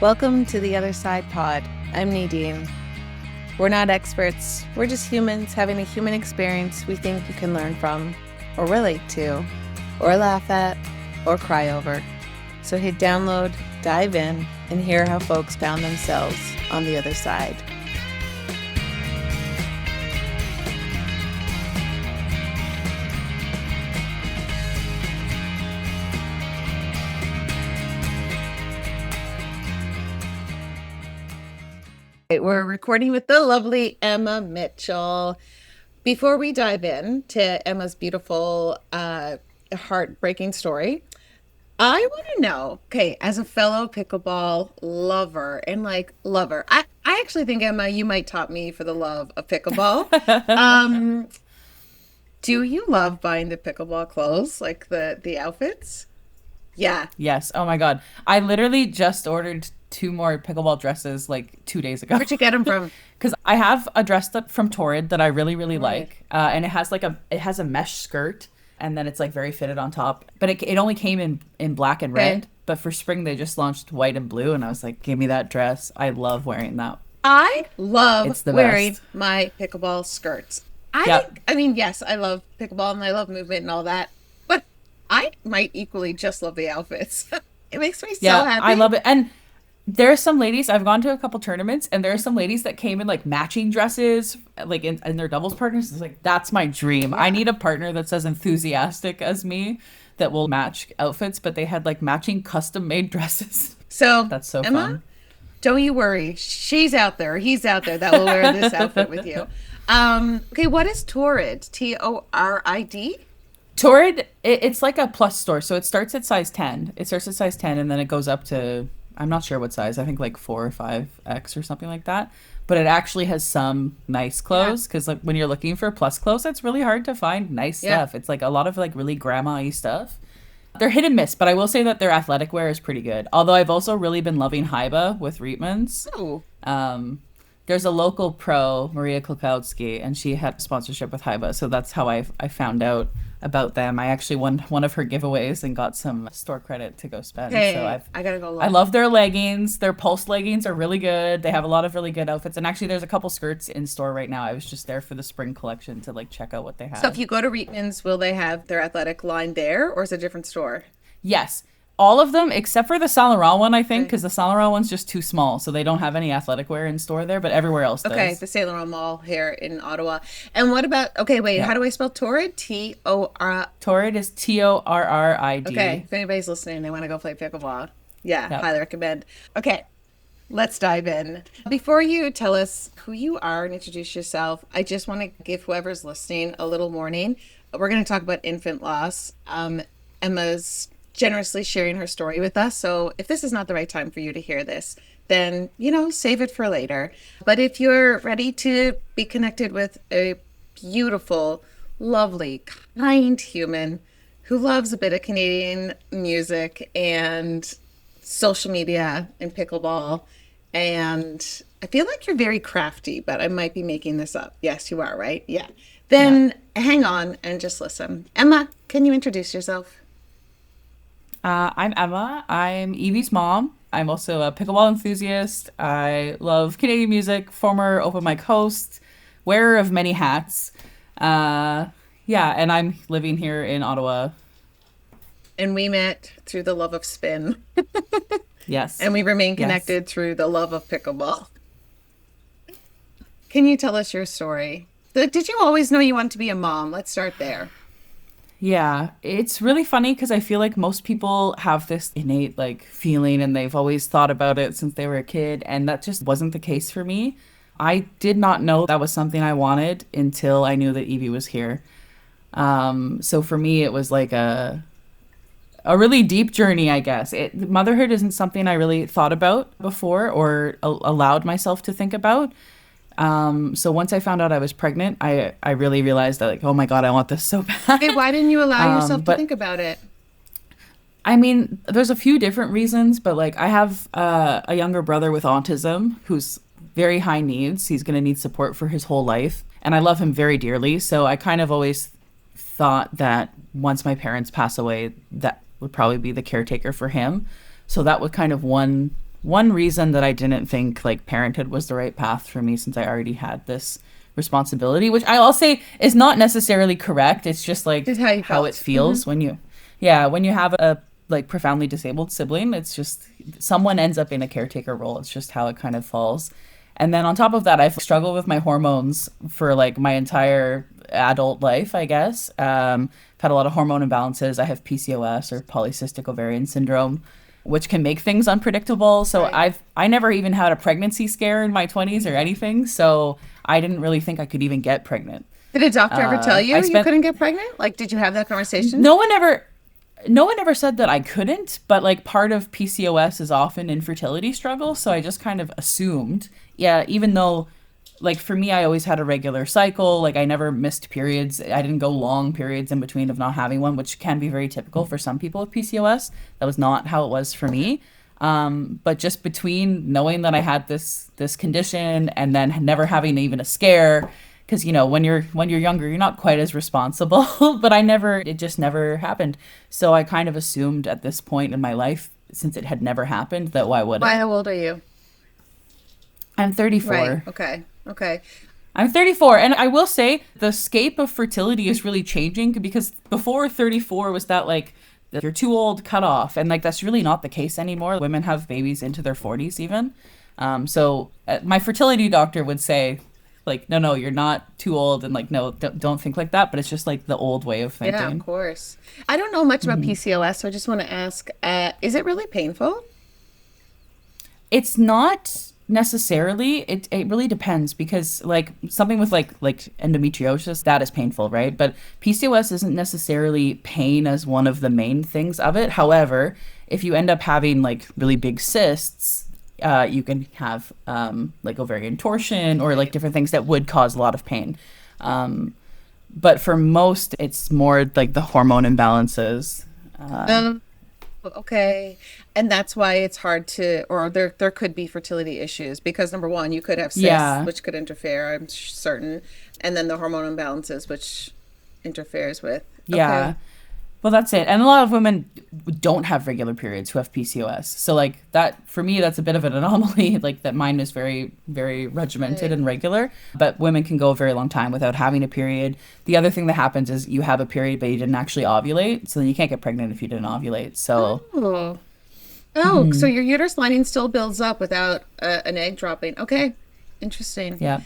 Welcome to the Other Side Pod. I'm Nadine. We're not experts. We're just humans having a human experience we think you can learn from, or relate to, or laugh at, or cry over. So hit download, dive in, and hear how folks found themselves on the other side. We're recording with the lovely Emma Mitchell. Before we dive in to Emma's beautiful, heartbreaking story, I want to know, okay, as a fellow pickleball lover and lover, I actually think, Emma, you might top me for the love of pickleball. Do you love buying the pickleball clothes, like the outfits? Yeah. Yes. Oh my God. I literally just ordered 2 more pickleball dresses like 2 days ago. Where'd you get them from? Because I have a dress from Torrid that I really Right. like, and it has a mesh skirt, and then it's like very fitted on top. But it only came in black and red. Okay. But for spring they just launched white and blue, and I was like, give me that dress. I love wearing that. I love It's the wearing best. my pickleball skirts. Yep. I mean, yes, I love pickleball and I love movement and all that, but I might equally just love the outfits. It makes me so Yeah, happy. I love it. And there are some ladies, I've gone to a couple tournaments, and there are some ladies that came in like matching dresses, like in their doubles partners. It's like, that's my dream. I need a partner that's as enthusiastic as me that will match outfits, but they had like matching custom made dresses. So, That's so Emma, fun. don't you worry. She's out there. He's out there that will wear this outfit with you. Okay, what is Torrid? Torrid? Torrid, it's like a plus store. So it starts at size 10. It starts at size 10 and then it goes up to, I'm not sure what size. I think like 4 or 5X or something like that. But it actually has some nice clothes because like when you're looking for plus clothes, it's really hard to find nice Yeah. stuff. It's like a lot of like really grandma-y stuff. They're hit and miss, but I will say that their athletic wear is pretty good. Although I've also really been loving Haiba with Reitmans. Oh, There's a local pro, Maria Klukowski, and she had sponsorship with Haiba, so that's how I found out about them. I actually won one of her giveaways and got some store credit to go spend. hey, So I gotta go I look. love their leggings. Their pulse leggings are really good. They have a lot of really good outfits, and actually there's a couple skirts in store right now. I was just there for the spring collection to like check out what they So if had. you go to Reitman's, will they have their athletic line there or is it a different store? Yes. All of them except for the Saint Laurent one, I think, Okay. because the Saint Laurent one's just too small, so they don't have any athletic wear in store there, but everywhere else Okay, does. the Saint Laurent Mall here in Ottawa. And what about, okay, wait, how Yeah. do I spell Torrid? Torrid. Torrid is Torrid. Okay, if anybody's listening and they want to go play pickleball, yeah, Yep. highly recommend. Okay, let's dive in. Before you tell us who you are and introduce yourself, I just want to give whoever's listening a little warning. We're going to talk about infant loss. Emma's generously sharing her story with us. So if this is not the right time for you to hear this, then, save it for later. But if you're ready to be connected with a beautiful, lovely, kind human who loves a bit of Canadian music and social media and pickleball, and I feel like you're very crafty, but I might be making this up. Yes, you are, right? Yeah. Then hang on and just listen. Emma, can you introduce yourself? I'm Emma. I'm Evie's mom. I'm also a pickleball enthusiast. I love Canadian music, former open mic host, wearer of many hats. Yeah, and I'm living here in Ottawa. And we met through the love of spin, Yes. and we remain Yes. connected through the love of pickleball. Can you tell us your story? Did you always know you wanted to be a mom? Let's start there. Yeah, it's really funny because I feel like most people have this innate like feeling and they've always thought about it since they were a kid, and that just wasn't the case for me. I did not know that was something I wanted until I knew that Evie was here. So for me, it was like a really deep journey, I guess. Motherhood isn't something I really thought about before or allowed myself to think about. So once I found out I was pregnant, I really realized that like, oh my God, I want this so bad. Hey, why didn't you allow yourself to But think about it? I mean, there's a few different reasons, but like I have a younger brother with autism who's very high needs. He's going to need support for his whole life. And I love him very dearly. So I kind of always thought that once my parents pass away, that would probably be the caretaker for him. So that was kind of one one reason that I didn't think like parenthood was the right path for me, since I already had this responsibility, which I'll say is not necessarily correct. It's just like This is how you how it felt. Hmm. feels when you, yeah, when you have a like profoundly disabled sibling. It's just someone ends up in a caretaker role. It's just how it kind of falls. And then on top of that, I've struggled with my hormones for like my entire adult life, I guess. I've had a lot of hormone imbalances. I have PCOS, or polycystic ovarian syndrome, which can make things unpredictable. So Right. I never even had a pregnancy scare in my 20s or anything. So I didn't really think I could even get pregnant. Did a doctor ever tell I you you spent couldn't get pregnant? Like, did you have that conversation? no one ever no one ever said that I couldn't, but like part of PCOS is often infertility struggle, so I just kind of assumed. Yeah, even though like for me I always had a regular cycle, like I never missed periods. I didn't go long periods in between of not having one, which can be very typical for some people with PCOS. That was not how it was for me. But just between knowing that I had this condition and then never having even a scare, because when you're younger you're not quite as responsible. But it just never happened. So I kind of assumed at this point in my life, since it had never happened, that why would Why? it? How old are you? I'm Right. 34. Okay. Okay. I'm 34, and I will say the scape of fertility is really changing, because before 34 was that like you're too old cut off, and like that's really not the case anymore. Women have babies into their 40s even. So my fertility doctor would say like, no, you're not too old, and like no, don't think like that. But it's just like the old way of Yeah, of thinking. course. I don't know much about PCOS, so I just want to ask, is it really painful? It's not necessarily. It really depends, because like something with like endometriosis, that is painful, right? But PCOS isn't necessarily pain as one of the main things of it. However, if you end up having like really big cysts, you can have like ovarian torsion, or like Right. different things that would cause a lot of pain. Um, but for most, it's more like the hormone imbalances. Um, okay. And that's why it's hard to, or there could be fertility issues because number one, you could have cysts, Yeah, which could interfere, I'm certain, and then the hormone imbalances, which interferes with. yeah. Okay. Well, that's it. And a lot of women don't have regular periods who have PCOS. So like that for me, that's a bit of an anomaly. Like that mine is very, very regimented Right. and regular. But women can go a very long time without having a period. The other thing that happens is you have a period, but you didn't actually ovulate. So then you can't get pregnant if you didn't ovulate. So Oh. Oh, so your uterus lining still builds up without an egg dropping. Okay. Interesting. yeah.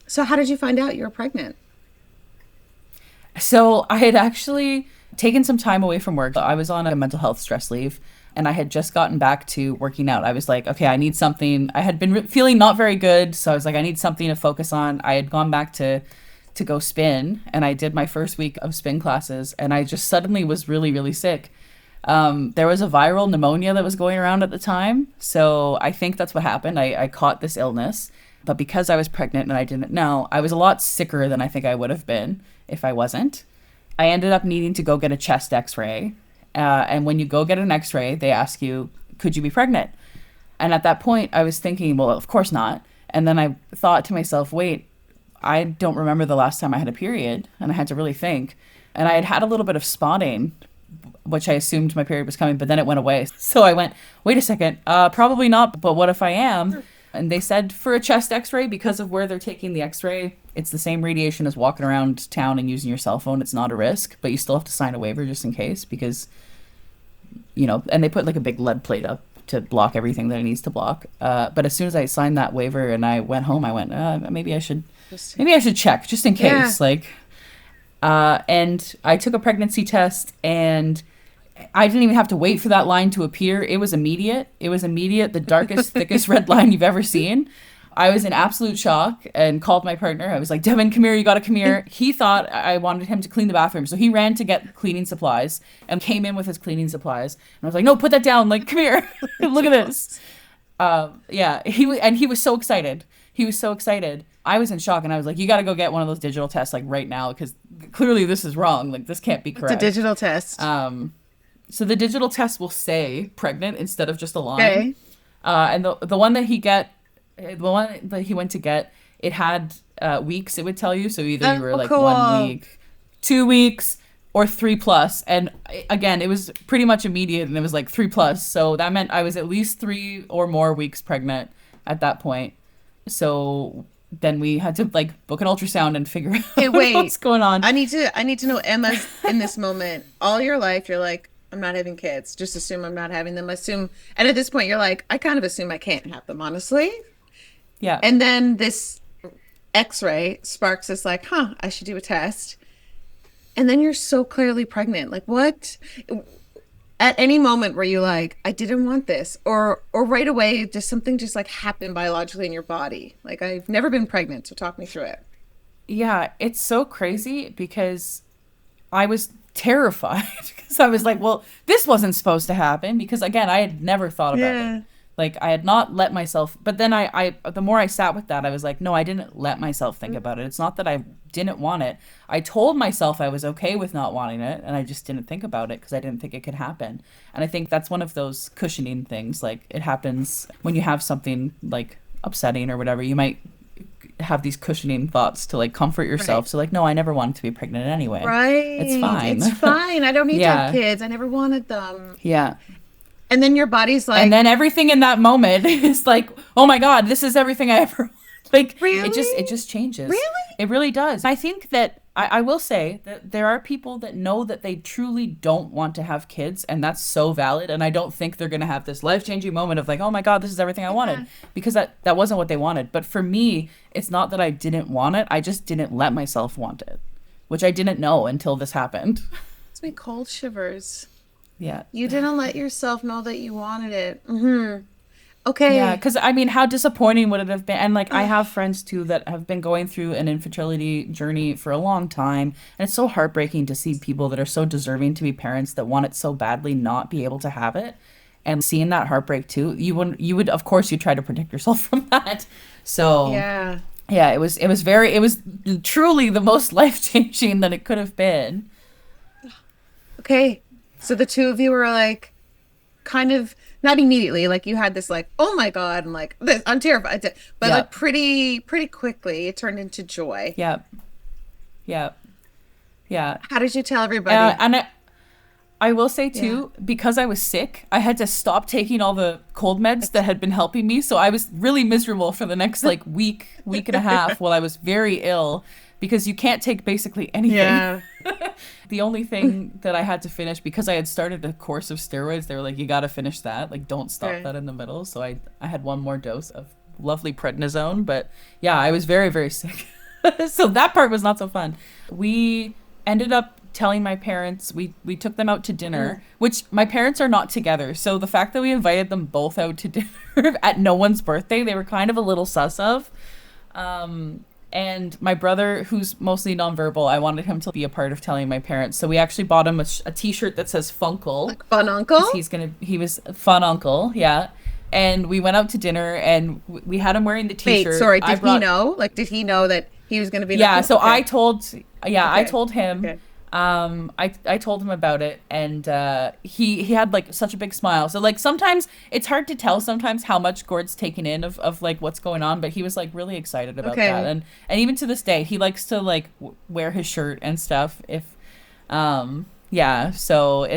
So how did you find out you were pregnant? So I had actually taken some time away from work. I was on a mental health stress leave, and I had just gotten back to working out. I was like, okay, I need something. I had been feeling not very good, so I was like, I need something to focus on. I had gone back to go spin, and I did my first week of spin classes, and I just suddenly was really, really sick. There was a viral pneumonia that was going around at the time, so I think that's what happened. I caught this illness, but because I was pregnant and I didn't know, I was a lot sicker than I think I would have been if I wasn't. I ended up needing to go get a chest x-ray. And when you go get an x-ray, they ask you, could you be pregnant? And at that point, I was thinking, well, of course not. And then I thought to myself, wait, I don't remember the last time I had a period. And I had to really think. And I had had a little bit of spotting, which I assumed my period was coming, but then it went away. So I went, wait a second, probably not, but what if I am? And they said for a chest x-ray, because of where they're taking the x-ray, it's the same radiation as walking around town and using your cell phone. It's not a risk, but you still have to sign a waiver just in case, because, and they put like a big lead plate up to block everything that it needs to block. But as soon as I signed that waiver and I went home, I went, Interesting. maybe I should check just in Yeah. case. And I took a pregnancy test, and I didn't even have to wait for that line to appear. It was immediate. It was immediate, the darkest, thickest red line you've ever seen. I was in absolute shock and called my partner. I was like, Devin, come here. You got to come here. He thought I wanted him to clean the bathroom. So he ran to get cleaning supplies and came in with his cleaning supplies. And I was like, no, put that down. Like, come here. Look at this. Yeah. He was so excited. He was so excited. I was in shock, and I was like, you got to go get one of those digital tests like right now, because clearly this is wrong. Like, this can't be It's a correct. digital test. So the digital test will say pregnant instead of just a line. Okay. And the one that he went to get, it had weeks. It would tell you. So either you were Oh, like one cool. week, 2 weeks, or 3+. And again, it was pretty much immediate, and it was like 3+. So that meant I was at least 3 or more weeks pregnant at that point. So then we had to like book an ultrasound and figure Hey, out what's wait. going on. I need to know, Emma's in this moment. All your life, you're like, I'm not having kids. Just assume I'm not having them. Assume, and at this point, you're like, I kind of assume I can't have them, honestly. Yeah. And then this X-ray sparks this like, I should do a test. And then you're so clearly pregnant. Like, what? At any moment were you like, I didn't want this, or right away, just something just like happened biologically in your body? Like, I've never been pregnant, so talk me through it. Yeah, it's so crazy because I was terrified because I was like, well, this wasn't supposed to happen because again, I had never thought about it. Yeah. Like I had not let myself, but then the more I sat with that, I was like, no, I didn't let myself think about it. It's not that I didn't want it. I told myself I was okay with not wanting it, and I just didn't think about it because I didn't think it could happen. And I think that's one of those cushioning things. Like it happens when you have something like upsetting or whatever, you might have these cushioning thoughts to like comfort yourself. Right. So like, no, I never wanted to be pregnant anyway. It's Right. fine. It's fine. I don't need to have Yeah. kids. I never wanted them. Yeah. And then your body's And like, then everything in that moment is like, oh my God, this is everything I ever like it really? just changes. Really? It really does. I think that I will say that there are people that know that they truly don't want to have kids, and that's so valid. And I don't think they're gonna have this life-changing moment of like, oh my God, this is everything I Yeah. wanted. Because that wasn't what they wanted. But for me, it's not that I didn't want it, I just didn't let myself want it. Which I didn't know until this happened. It's me cold shivers. Yeah. You didn't let yourself know that you wanted it. Yeah, Okay. because I mean, how disappointing would it have been? And like, I have friends too that have been going through an infertility journey for a long time, and it's so heartbreaking to see people that are so deserving to be parents that want it so badly not be able to have it, and seeing that heartbreak too. You would, of course, you try to protect yourself from that. So Yeah. yeah, it was truly the most life changing that it could have been. Okay. So the two of you were like, kind of not immediately, like you had this like, oh my God, I'm like this, I'm terrified. But Yeah, like pretty quickly it turned into joy. yeah, yeah, yeah. How did you tell everybody? And I will say Yeah. too, because I was sick, I had to stop taking all the cold meds that had been helping me. So I was really miserable for the next like week and a half while I was very ill because you can't take basically anything. Yeah. The only thing that I had to finish because I had started a course of steroids, they were like, you got to finish that. Like, don't stop Okay. that in the middle. So I had one more dose of lovely prednisone. But yeah, I was very, very sick. So that part was not so fun. We ended up telling my parents, we took them out to dinner, which my parents are not together. So the fact that we invited them both out to dinner at no one's birthday, they were kind of a little sus of. And my brother, who's mostly nonverbal, I wanted him to be a part of telling my parents. So we actually bought him a t-shirt that says Funkle Like fun because uncle? he was a fun uncle. Yeah. And we went out to dinner and we had him wearing the Wait, t-shirt. sorry, I did he brought, know? Like, did he know that he was going to be the yeah. uncle? So Okay. I Okay. told him, Okay. I told him about it, and he had like such a big smile. So like sometimes it's hard to tell sometimes how much Gord's taken in of like what's going on, but he was like really excited about that, Okay. and even to this day he likes to like wear his shirt and stuff. If yeah, so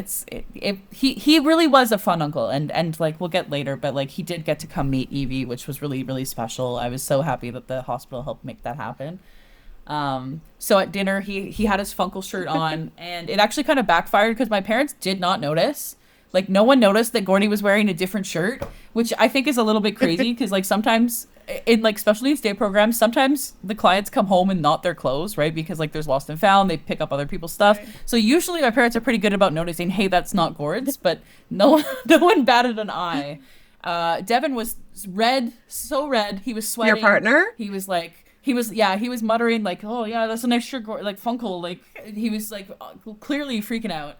he really was a fun uncle, and like we'll get later, but like he did get to come meet Evie, which was really really special. I was so happy that the hospital helped make that happen. So at dinner, he had his Funkle shirt on, and it actually kind of backfired because my parents did not notice. Like no one noticed that Gordy was wearing a different shirt, which I think is a little bit crazy because like sometimes in like special needs day programs, sometimes the clients come home and not their clothes, right? Because like there's lost and found, they pick up other people's stuff. Right. So usually my parents are pretty good about noticing, hey, that's not Gord's, but no, no one batted an eye. Devin was red, so red, he was Your sweating. partner? He was like, he was muttering like, "Oh yeah, that's a nice shirt, like Funkle." Like he was like clearly freaking out.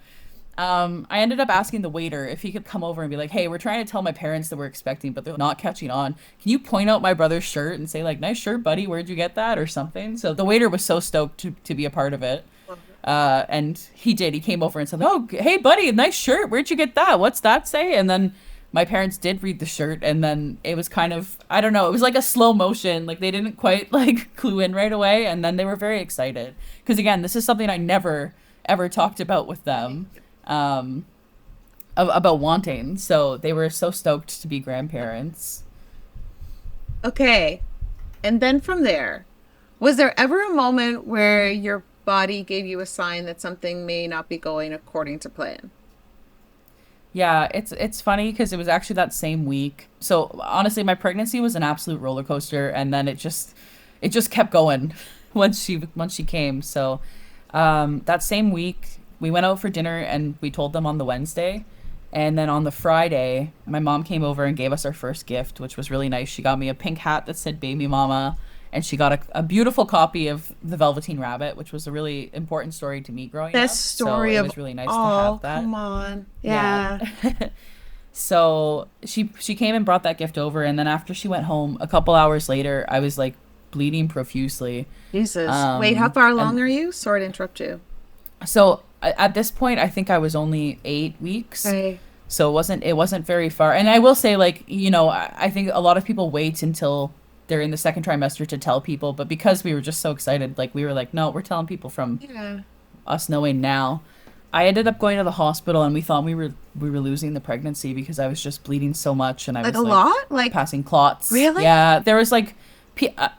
I ended up asking the waiter if he could come over and be like, "Hey, we're trying to tell my parents that we're expecting, but they're not catching on. Can you point out my brother's shirt and say like, nice shirt, buddy. Where'd you get that or something?" So the waiter was so stoked to be a part of it. And he did. He came over and said, "Oh, hey, buddy, nice shirt. Where'd you get that? What's that say?" And then my parents did read the shirt, and then it was kind of, I don't know, it was like a slow motion. Like they didn't quite like clue in right away, and then they were very excited because again, this is something I never ever talked about with them about wanting. So they were so stoked to be grandparents. Okay. And then from there, was there ever a moment where your body gave you a sign that something may not be going according to plan? Yeah, it's funny because it was actually that same week. So honestly, my pregnancy was an absolute roller coaster, and then it just kept going once she came. So that same week, we went out for dinner and we told them on the Wednesday. And then on the Friday, my mom came over and gave us our first gift, which was really nice. She got me a pink hat that said Baby Mama. And she got a beautiful copy of The Velveteen Rabbit, which was a really important story to me growing up. Best So story it of was really nice to all. have that. Come on. Yeah. Yeah. So she came and brought that gift over. And then after she went home, a couple hours later, I was like bleeding profusely. Jesus. Wait, how far along And are you? Sorry to interrupt you. so at this point, I think I was only 8 weeks. Okay. So it wasn't very far. And I will say, like, I think a lot of people wait until they're in the second trimester to tell people, but because we were just so excited, like we were like, no, we're telling people from Yeah. us knowing now. I ended up going to the hospital and we thought we were losing the pregnancy because I was just bleeding so much and I Like was a like lot? Like, passing clots. really? Yeah, there was like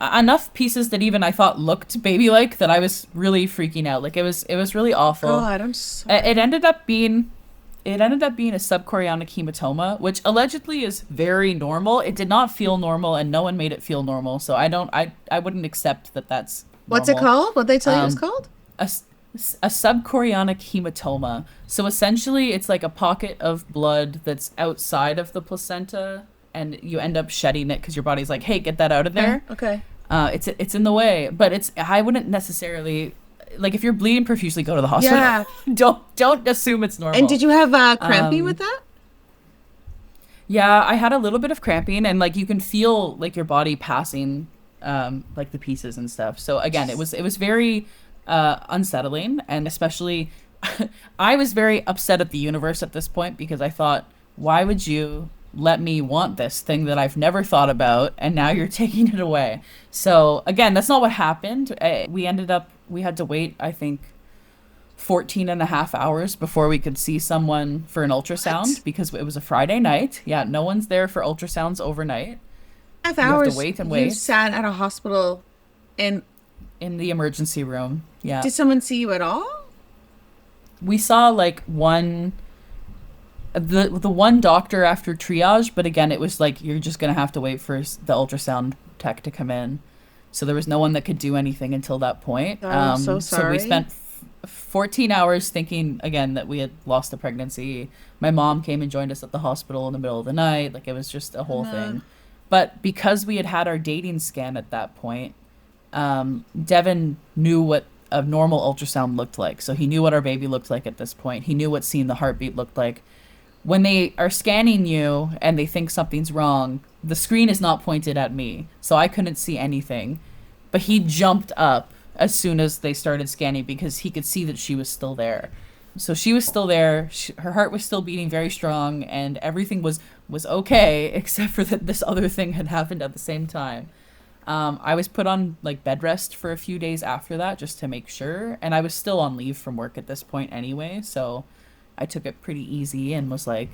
enough pieces that even I thought looked baby-like that I was really freaking out. Like it was really awful. God, I'm It sorry. it ended up being it ended up being a subchorionic hematoma, which allegedly is very normal. It did not feel normal, and no one made it feel normal. So I wouldn't accept that that's What's it normal. called? What'd they tell you it was Um, called? a, s- a subchorionic hematoma. So essentially, it's like a pocket of blood that's outside of the placenta, and you end up shedding it because your body's like, "Hey, get that out of Okay. there." Okay. It's in the way, but I wouldn't necessarily like if you're bleeding profusely, go to the hospital. Yeah. Don't assume it's And normal. did you have cramping with Um, that? yeah, I had a little bit of cramping, and like you can feel like your body passing, like the pieces and stuff. So again, it was very unsettling, and especially, I was very upset at the universe at this point because I thought, why would you let me want this thing that I've never thought about, and now you're taking it away? So again, that's not what happened. We had to wait, I think, 14 and a half hours before we could see someone for an What? ultrasound because it was a Friday night. Yeah, no one's there for ultrasounds overnight. Half You have to hours wait and you wait sat at a hospital and in the emergency room. Yeah. did someone see you at all? We saw like the one doctor after triage, but again, it was like you're just going to have to wait for the ultrasound tech to come in. So there was no one that could do anything until that point. God, I'm so So we sorry. spent 14 hours thinking again that we had lost the pregnancy. My mom came and joined us at the hospital in the middle of the night. Like it was just a whole Uh, thing. But because we had had our dating scan at that point, Devin knew what a normal ultrasound looked like. So he knew what our baby looked like at this point. He knew what seeing the heartbeat looked like. When they are scanning you and they think something's wrong, the screen is not pointed at me. So I couldn't see anything. But he jumped up as soon as they started scanning because he could see that she was still there. So she was still there. Her heart was still beating very strong, and everything was okay, except for that this other thing had happened at the same time. I was put on like bed rest for a few days after that just to make sure, and I was still on leave from work at this point anyway. So I took it pretty easy and was like,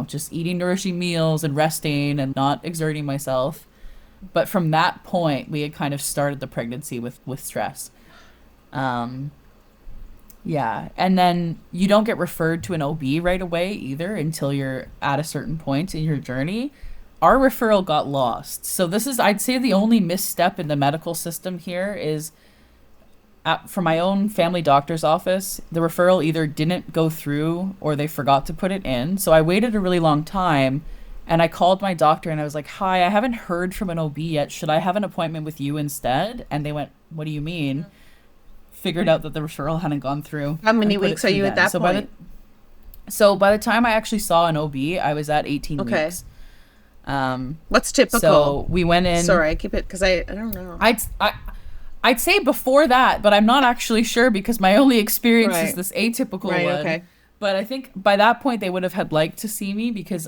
just eating nourishing meals and resting and not exerting myself. But from that point, we had kind of started the pregnancy with stress. Um, yeah, and then you don't get referred to an OB right away either until you're at a certain point in your journey. Our referral got lost. So this is, I'd say, the only misstep in the medical system here is from my own family doctor's office, the referral either didn't go through or they forgot to put it in. So I waited a really long time and I called my doctor and I was like, "Hi, I haven't heard from an OB yet. Should I have an appointment with you instead?" And they went, "What do you mean?" Figured out that the referral hadn't gone through How many and put it weeks are through you at then. that So by the point? so by the time I actually saw an OB, I was at 18 Okay. weeks. Um, What's typical? so we went in. Sorry, I keep it because I don't know. I'd say before that, but I'm not actually sure because my only experience is Right. this atypical Right, one. okay. But I think by that point they would have had liked to see me because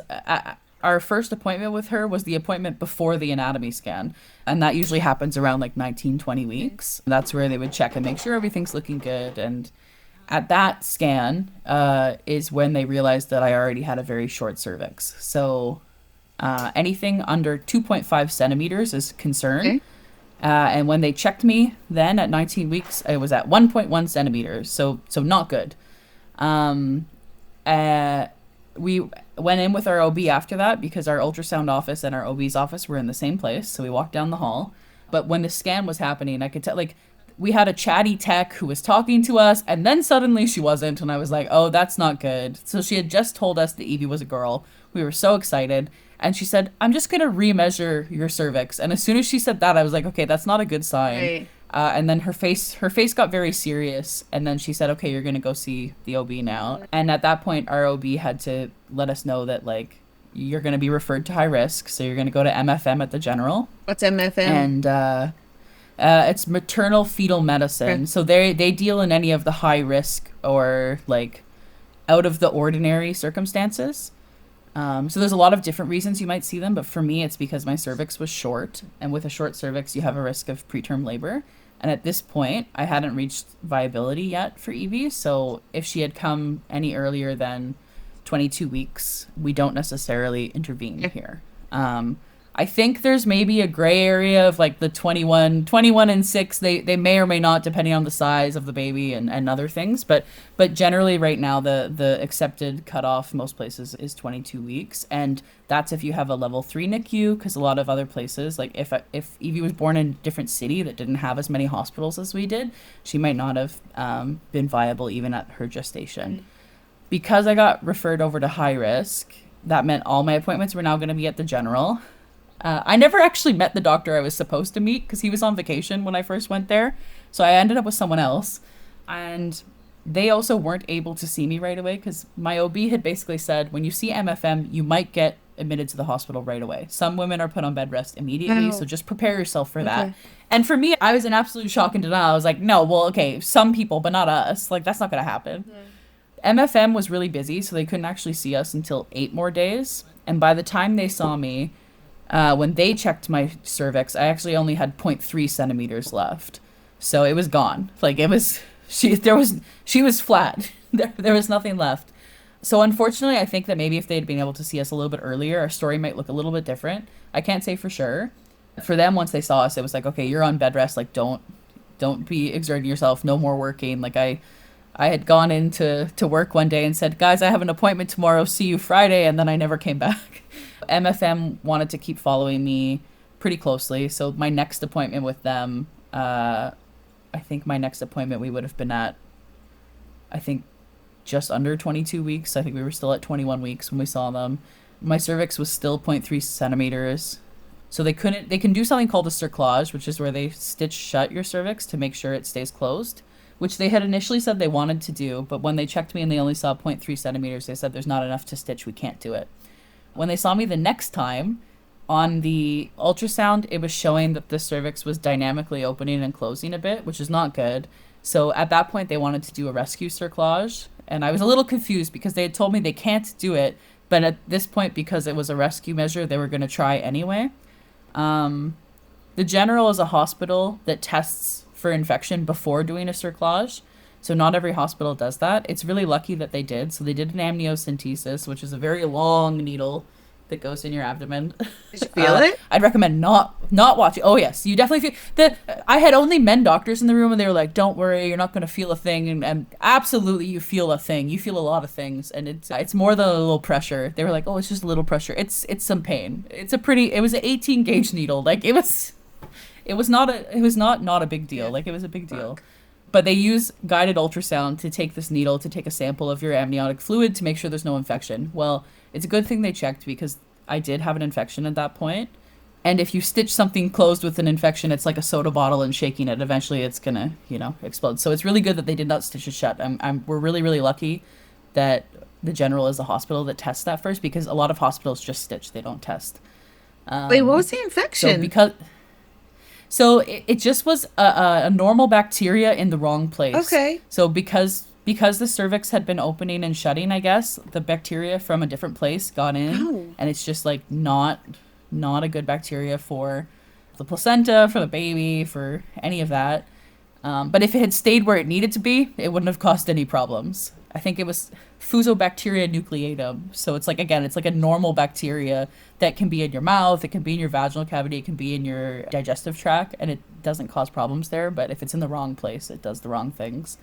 our first appointment with her was the appointment before the anatomy scan. And that usually happens around like 19, 20 weeks. That's where they would check and make sure everything's looking good. And At that scan is when they realized that I already had a very short cervix. So anything under 2.5 centimeters is concern. Okay. And when they checked me then at 19 weeks, I was at 1.1 centimeters. So not good. Um, uh, we went in with our OB after that because our ultrasound office and our OB's office were in the same place. So we walked down the hall. But when the scan was happening, I could tell, like, we had a chatty tech who was talking to us, and then suddenly she wasn't. And I was like, oh, that's not good. So she had just told us that Evie was a girl. We were so excited. And she said, I'm just going to remeasure your cervix. And as soon as she said that, I was like, okay, that's not a good sign. Right. And then her face got very serious. And then she said, okay, you're going to go see the OB now. And at that point, our OB had to let us know that, like, you're going to be referred to high risk. So you're going to go to MFM at the general. What's MFM? And it's maternal fetal medicine. Okay. So they deal in any of the high risk or, like, out of the ordinary circumstances. So there's a lot of different reasons you might see them, but for me, it's because my cervix was short, and with a short cervix, you have a risk of preterm labor. And at this point, I hadn't reached viability yet for Evie, so if she had come any earlier than 22 weeks, we don't necessarily intervene here. I think there's maybe a gray area of like the 21 and 6. They may or may not, depending on the size of the baby and other things. But generally right now, the accepted cutoff most places is 22 weeks. And that's if you have a level 3 NICU, because a lot of other places, like if Evie was born in a different city that didn't have as many hospitals as we did, she might not have been viable even at her gestation. Because I got referred over to high risk, that meant all my appointments were now going to be at the general. I never actually met the doctor I was supposed to meet because he was on vacation when I first went there. So I ended up with someone else. And they also weren't able to see me right away because my OB had basically said, when you see MFM, you might get admitted to the hospital right away. Some women are put on bed rest immediately, so just prepare yourself for that. Okay. And for me, I was in absolute shock and denial. I was like, no, well, okay, some people, but not us. Like, that's not going to happen. MFM was really busy, so they couldn't actually see us until 8 more days. And by the time they saw me, when they checked my cervix, I actually only had 0.3 centimeters left. So it was gone. Like, it was, she was flat. There was nothing left. So unfortunately, I think that maybe if they'd been able to see us a little bit earlier, our story might look a little bit different. I can't say for sure. For them, once they saw us, it was like, okay, you're on bed rest. Like, don't be exerting yourself. No more working. Like, I had gone into work one day and said, guys, I have an appointment tomorrow. See you Friday. And then I never came back. MFM wanted to keep following me pretty closely. So my next appointment with them, I think my next appointment we would have been at, I think, just under 22 weeks. I think we were still at 21 weeks when we saw them. My cervix was still 0.3 centimeters. So they can do something called a cerclage, which is where they stitch shut your cervix to make sure it stays closed, which they had initially said they wanted to do. But when they checked me and they only saw 0.3 centimeters, they said there's not enough to stitch. We can't do it. When they saw me the next time, on the ultrasound, it was showing that the cervix was dynamically opening and closing a bit, which is not good. So at that point, they wanted to do a rescue cerclage. And I was a little confused because they had told me they can't do it. But at this point, because it was a rescue measure, they were going to try anyway. The General is a hospital that tests for infection before doing a cerclage. So not every hospital does that. It's really lucky that they did. So they did an amniocentesis, which is a very long needle that goes in your abdomen. Did you feel it? I'd recommend not watching. Oh yes, you definitely feel that. I had only men doctors in the room, and they were like, "Don't worry, you're not going to feel a thing." And absolutely, you feel a thing. You feel a lot of things, and it's more than a little pressure. They were like, "Oh, it's just a little pressure. It's some pain. It was an 18 gauge needle. Like it was not a big deal. Like it was a big deal." But they use guided ultrasound to take this needle to take a sample of your amniotic fluid to make sure there's no infection. Well, it's a good thing they checked because I did have an infection at that point. And if you stitch something closed with an infection, it's like a soda bottle and shaking it. Eventually it's going to, explode. So it's really good that they did not stitch it shut. We're really, really lucky that the General is a hospital that tests that first because a lot of hospitals just stitch. They don't test. Wait, what was the infection? So it just was a normal bacteria in the wrong place. Okay. So because the cervix had been opening and shutting, I guess, the bacteria from a different place got in. Oh. And it's just like not a good bacteria for the placenta, for the baby, for any of that. But if it had stayed where it needed to be, it wouldn't have caused any problems. I think it was Fusobacteria nucleatum. So it's like, again, it's like a normal bacteria that can be in your mouth, it can be in your vaginal cavity, it can be in your digestive tract, and it doesn't cause problems there. But if it's in the wrong place, it does the wrong things.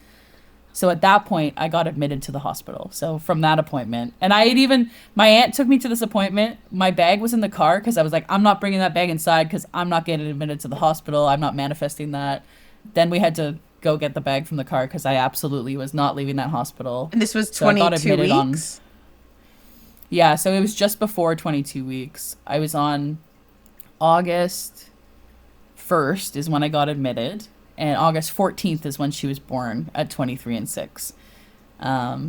So at that point, I got admitted to the hospital. So from that appointment, and I had even, my aunt took me to this appointment. My bag was in the car because I was like, I'm not bringing that bag inside because I'm not getting admitted to the hospital. I'm not manifesting that. Then we had to go get the bag from the car because I absolutely was not leaving that hospital. And this was So I got 22 admitted on, weeks? yeah, so it was just before 22 weeks. I was on August 1st is when I got admitted, and August 14th is when she was born at 23 and 6.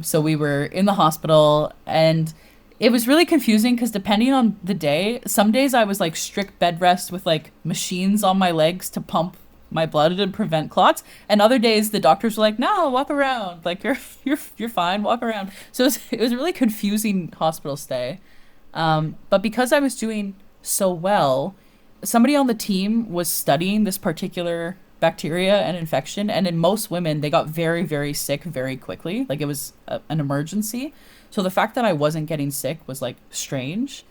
So we were in the hospital, and it was really confusing because depending on the day, some days I was like strict bed rest with like machines on my legs to pump my blood and prevent clots, and other days the doctors were like, no, walk around, like you're fine, walk around. So it was a really confusing hospital stay. But because I was doing so well, somebody on the team was studying this particular bacteria and infection, and in most women they got very, very sick very quickly, like it was an emergency. So the fact that I wasn't getting sick was like strange.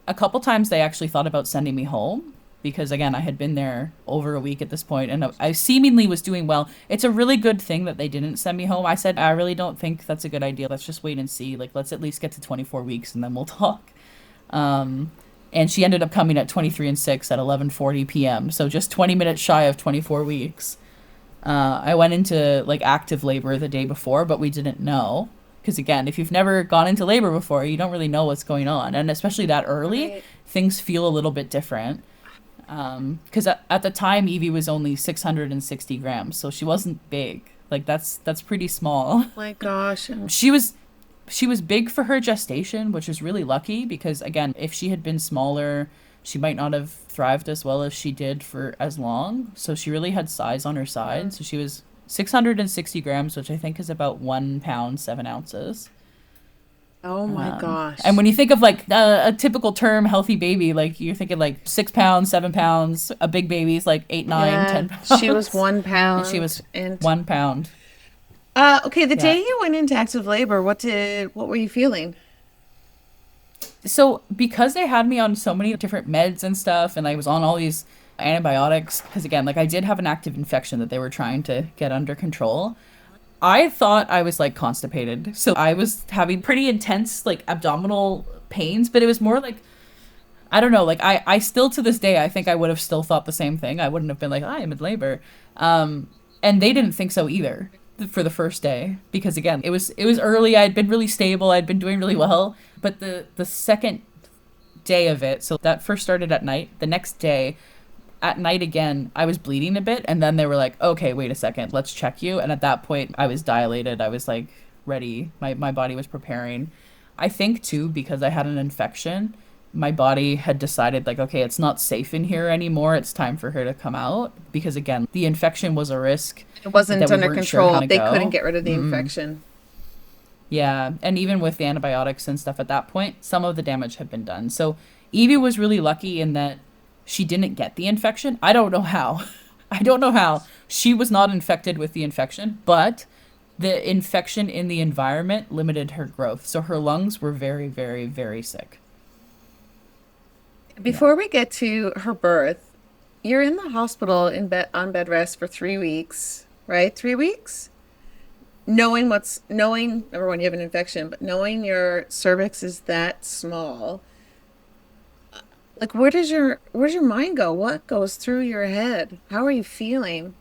A couple times they actually thought about sending me home because, again, I had been there over a week at this point and I seemingly was doing well. It's a really good thing that they didn't send me home. I said, I really don't think that's a good idea. Let's just wait and see. Like, let's at least get to 24 weeks and then we'll talk. And she ended up coming at 23 and 6 at 11:40 p.m. So just 20 minutes shy of 24 weeks. I went into like active labor the day before, but we didn't know. Because again, if you've never gone into labor before, you don't really know what's going on. And especially that early, Right. things feel a little bit different. Because at the time, Evie was only 660 grams. So she wasn't big. Like that's pretty small. My gosh. She was big for her gestation, which is really lucky because, again, if she had been smaller, she might not have thrived as well as she did for as long. So she really had size on her side. So she was 660 grams, which I think is about 1 pound, 7 ounces. Oh my gosh. And when you think of like a typical term healthy baby, like you're thinking like 6 pounds, 7 pounds, a big baby's like 8, 9, Yeah, 10 pounds. she was 1 pound. And she was and 1 pound. okay, the Yeah. day you went into active labor, what were you feeling? So because they had me on so many different meds and stuff, and I was on all these antibiotics, because again, like I did have an active infection that they were trying to get under control. I thought I was like constipated. So I was having pretty intense like abdominal pains, but it was more like, I don't know, like I still to this day, I think I would have still thought the same thing. I wouldn't have been like, I am in labor. And they didn't think so either for the first day because again, it was early. I'd been really stable. I'd been doing really well. But the second day of it, so that first started at night. The next day, at night again, I was bleeding a bit, and then they were like, okay, wait a second, let's check you. And at that point, I was dilated. I was like ready. My body was preparing. I think too, because I had an infection, my body had decided like, okay, it's not safe in here anymore. It's time for her to come out because again, the infection was a risk It wasn't that we under weren't sure control. how to They go. couldn't get rid of the infection. Yeah, and even with the antibiotics and stuff at that point, some of the damage had been done. So Evie was really lucky in that she didn't get the infection. I don't know how. I don't know how. She was not infected with the infection, but the infection in the environment limited her growth. So her lungs were very, very, very sick. Before we get to her birth, you're in the hospital in bed on bed rest for 3 weeks, right? 3 weeks? Knowing number one, you have an infection, but knowing your cervix is that small, like where's your mind go? What goes through your head? How are you feeling?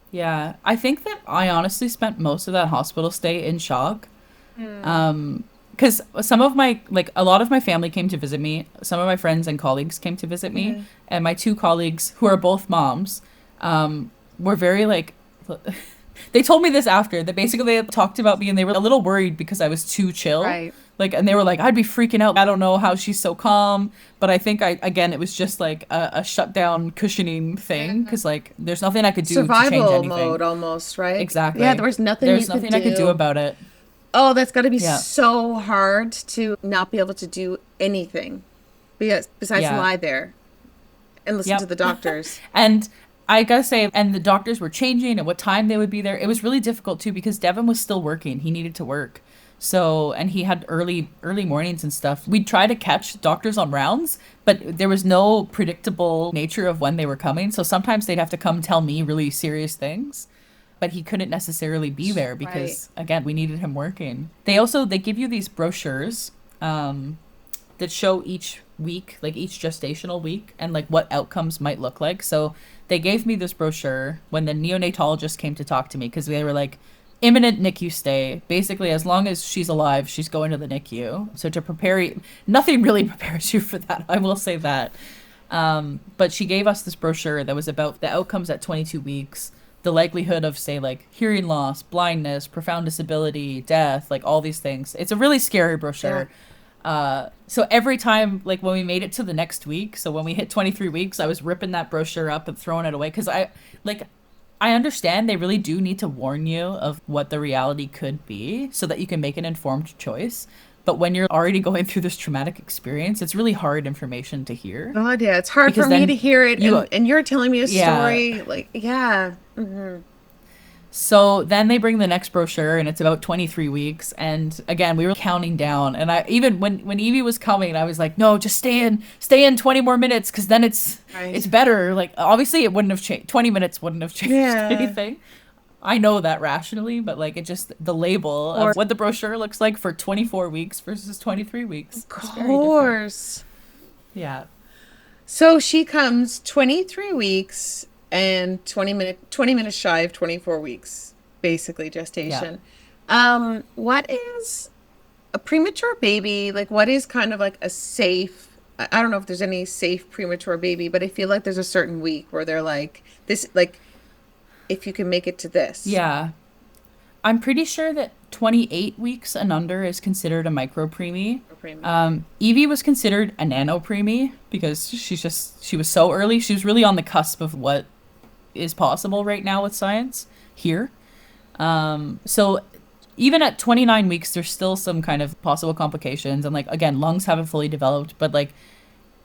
Yeah, I think that I honestly spent most of that hospital stay in shock. Because some of my, like, a lot of my family came to visit me. Some of my friends and colleagues came to visit me. And my two colleagues, who are both moms, were very, like, they told me this after, that basically they talked about me and they were a little worried because I was too chill. Right. Like, and they were like, I'd be freaking out. I don't know how she's so calm. But I think again, it was just like a shutdown cushioning thing. Because, like, there's nothing I could do to change Survival anything. mode almost, right? Exactly. Yeah, there was nothing There's you could nothing I could do do. about it. Oh, that's got to be Yeah. so hard to not be able to do anything besides Yeah. lie there and listen Yep. to the doctors. And I gotta say, and the doctors were changing and what time they would be there. It was really difficult too because Devin was still working. He needed to work. So, and he had early mornings and stuff. We'd try to catch doctors on rounds, but there was no predictable nature of when they were coming. So sometimes they'd have to come tell me really serious things, but he couldn't necessarily be there Right. because again, we needed him working. They give you these brochures that show each week, like each gestational week, and like what outcomes might look like. So they gave me this brochure when the neonatologist came to talk to me because they were like, imminent NICU stay. Basically, as long as she's alive, she's going to the NICU. So to prepare you, nothing really prepares you for that. I will say that. But she gave us this brochure that was about the outcomes at 22 weeks, the likelihood of, say, like hearing loss, blindness, profound disability, death, like all these things. It's a really scary Yeah. brochure. So every time, like when we made it to the next week, so when we hit 23 weeks, I was ripping that brochure up and throwing it away because I understand they really do need to warn you of what the reality could be so that you can make an informed choice. But when you're already going through this traumatic experience, it's really hard information to hear God, yeah, it's hard for because me to then hear it, you, and you're telling me a yeah, story, like, yeah. Hmm. so then they bring the next brochure and it's about 23 weeks. And again, we were counting down. And I even when Evie was coming, I was like, no, just stay in 20 more minutes because then it's Right. better. Like obviously it wouldn't have changed. 20 minutes wouldn't have changed Yeah. anything. I know that rationally, but like it just the label Or, of what the brochure looks like for 24 weeks versus 23 of weeks is very different. course. Yeah. So she comes 23 weeks and 20 minutes shy of 24 weeks, basically Yeah. gestation. What is a premature baby? Like, what is kind of like a safe, I don't know if there's any safe premature baby, but I feel like there's a certain week where they're like, this, like, if you can make it to this. Yeah. I'm pretty sure that 28 weeks and under is considered a micro preemie. Or preemie. Evie was considered a nano preemie because she was so early. She was really on the cusp of what is possible right now with science here. So even at 29 weeks, there's still some kind of possible complications. And like, again, lungs haven't fully developed, but like,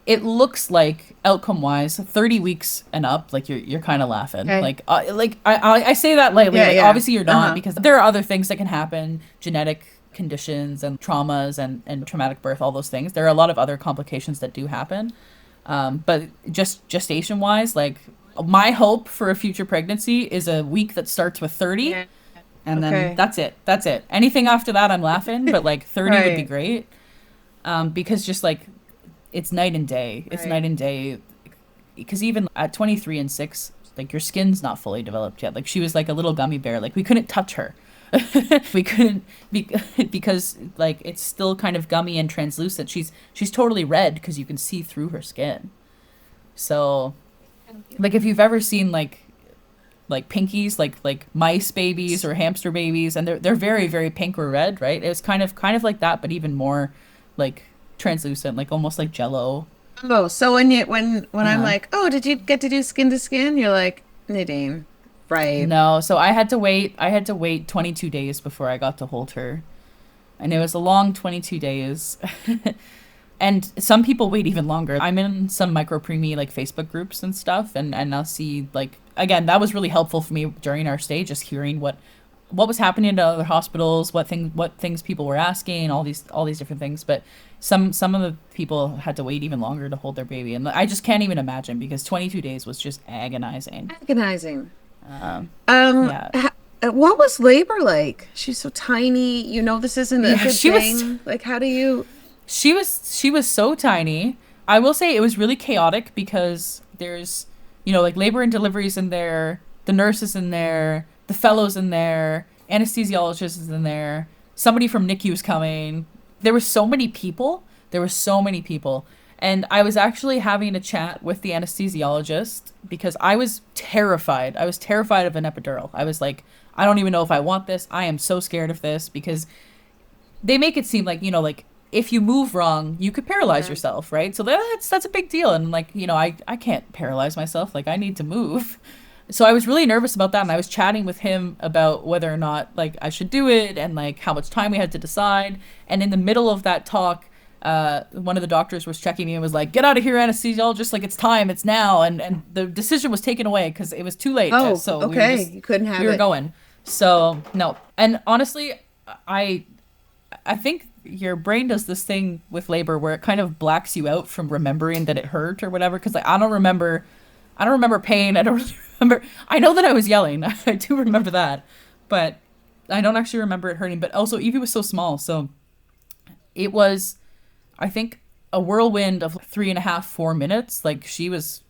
it looks like outcome wise 30 weeks and up like you're kind of laughing Okay. like I say that lightly Yeah, like yeah. obviously you're not Uh-huh. because there are other things that can happen, genetic conditions and traumas and traumatic birth, all those things. There are a lot of other complications that do happen, but just gestation wise, like my hope for a future pregnancy is a week that starts with 30 Yeah. and then Okay. that's it. Anything after that I'm laughing, but like 30 would be Right. great, because just like it's night and day. It's Right. night and day because even at 23 and 6, like your skin's not fully developed yet. Like she was like a little gummy bear. Like we couldn't touch her. We couldn't be, because like it's still kind of gummy and translucent. She's totally red because you can see through her skin. So like if you've ever seen like pinkies, like mice babies or hamster babies, and they're very very pink or red, right? It was kind of like that, but even more like translucent, like almost like jello. Oh, so when I'm Yeah. like, oh, did you get to do skin to skin? You're like, Nadine, right? No, so I had to wait 22 days before I got to hold her. And it was a long 22 days. And some people wait even longer. I'm in some micro preemie like Facebook groups and stuff, and I'll see like again that was really helpful for me during our stay, just hearing what was happening to other hospitals, what things people were asking, all these different things. But some of the people had to wait even longer to hold their baby, and I just can't even imagine because 22 days was just agonizing. Agonizing. Um, Um, yeah, what was labor like? She's so tiny. You know, this isn't a yeah, good thing. Like, how do you? she was so tiny. I will say it was really chaotic because there's, like labor and deliveries in there, the nurses in there, the fellows in there, anesthesiologist is in there, somebody from NICU was coming. There were so many people. There were so many people. And I was actually having a chat with the anesthesiologist because I was terrified. I was terrified of an epidural. I was like, I don't even know if I want this. I am so scared of this because they make it seem like like if you move wrong you could paralyze Yeah. yourself, right? So that's a big deal, and like I can't paralyze myself, like I need to move. So I was really nervous about that, and I was chatting with him about whether or not like I should do it and like how much time we had to decide. And in the middle of that talk, one of the doctors was checking me and was like, "Get out of here, anesthesiologist! Like it's time, it's now." And the decision was taken away because it was too late. Oh, So okay. You couldn't we have were it. going. So no, and honestly, I I think your brain does this thing with labor where it kind of blacks you out from remembering that it hurt or whatever. Because like I don't remember pain. I don't really remember. I know that I was yelling. I do remember that, but I don't actually remember it hurting. But also, Evie was so small, so it was, I think, a whirlwind of 3.5, 4 minutes. Like she was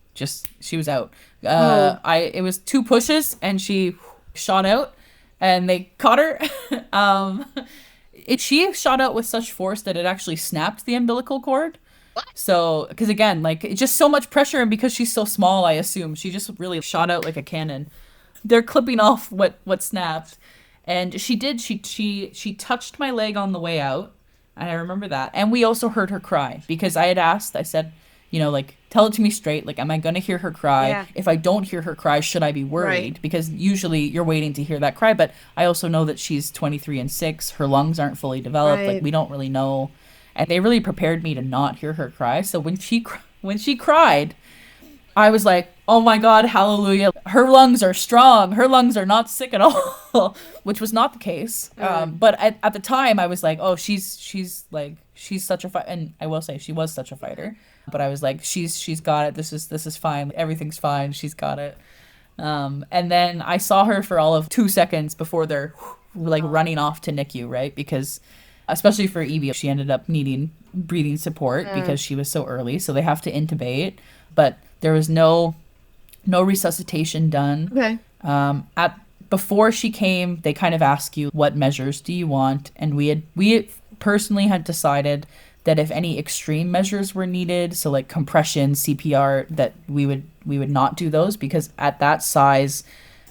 out. Oh, It was two pushes and she shot out, and they caught her. um, she shot out with such force that it actually snapped the umbilical cord. So, because again, like it's just so much pressure, and because she's so small, I assume she just really shot out like a cannon. They're clipping off what snapped, and she did. She touched my leg on the way out, and I remember that. And we also heard her cry because I had asked. I said, like tell it to me straight. Like, am I gonna hear her cry? yeah. If I don't hear her cry, should I be Right. worried? Because usually you're waiting to hear that cry, but I also know that she's 23 and 6. Her lungs aren't fully developed. Like Right. we don't really know, and they really prepared me to not hear her cry. So when she cried, I was like, "Oh my God, hallelujah! Her lungs are strong. Her lungs are not sick at all," which was not the case. But at the time, I was like, "Oh, she's such a fight," and I will say she was such a fighter. But I was like, "She's got it. This is fine. Everything's fine. She's got it." And then I saw her for all of 2 seconds before they're like running off to NICU, right? Because especially for Evie, she ended up needing breathing support because she was so early. So they have to intubate, but there was no resuscitation done. Okay. At Before she came, they kind of ask you what measures do you want, and we personally had decided that if any extreme measures were needed, so like compression, CPR, that we would not do those because at that size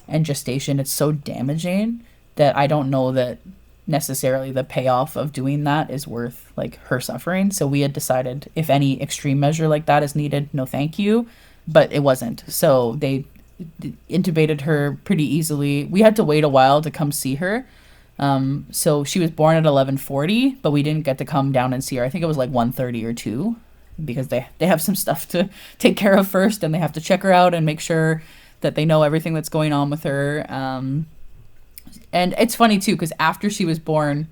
and gestation, it's so damaging that I don't know that necessarily the payoff of doing that is worth like her suffering. So we had decided if any extreme measure like that is needed, no thank you, but it wasn't. So they intubated her pretty easily. We had to wait a while to come see her. So she was born at 11:40, but we didn't get to come down and see her. I think it was like 1:30 or 2 because they have some stuff to take care of first, and they have to check her out and make sure that they know everything that's going on with her. And it's funny too because after she was born,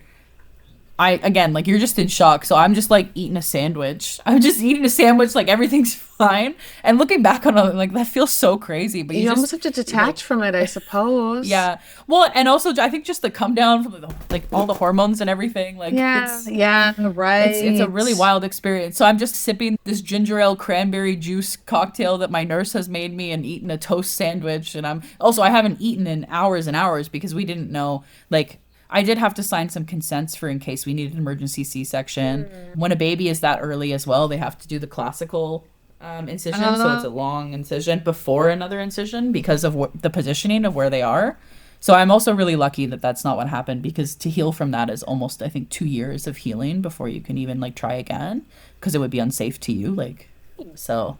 again, like you're just in shock. So I'm just like eating a sandwich. I'm just eating a sandwich like everything's fine. And looking back on it, like that feels so crazy. But You you almost just have to like, detach from it, I suppose. yeah. Well, and also I think just the come down from like all the hormones and everything, like Yeah, yeah, it's a right. really wild experience. So I'm just sipping this ginger ale cranberry juice cocktail that my nurse has made me and eating a toast sandwich. And I haven't eaten in hours and hours because we didn't know, like, I did have to sign some consents for in case we needed an emergency C-section. When a baby is that early as well, they have to do the classical incision. So it's a long incision before another incision because of the positioning of where they are. So I'm also really lucky that that's not what happened because to heal from that is almost, I think, 2 years of healing before you can even like try again because it would be unsafe to you. Like, so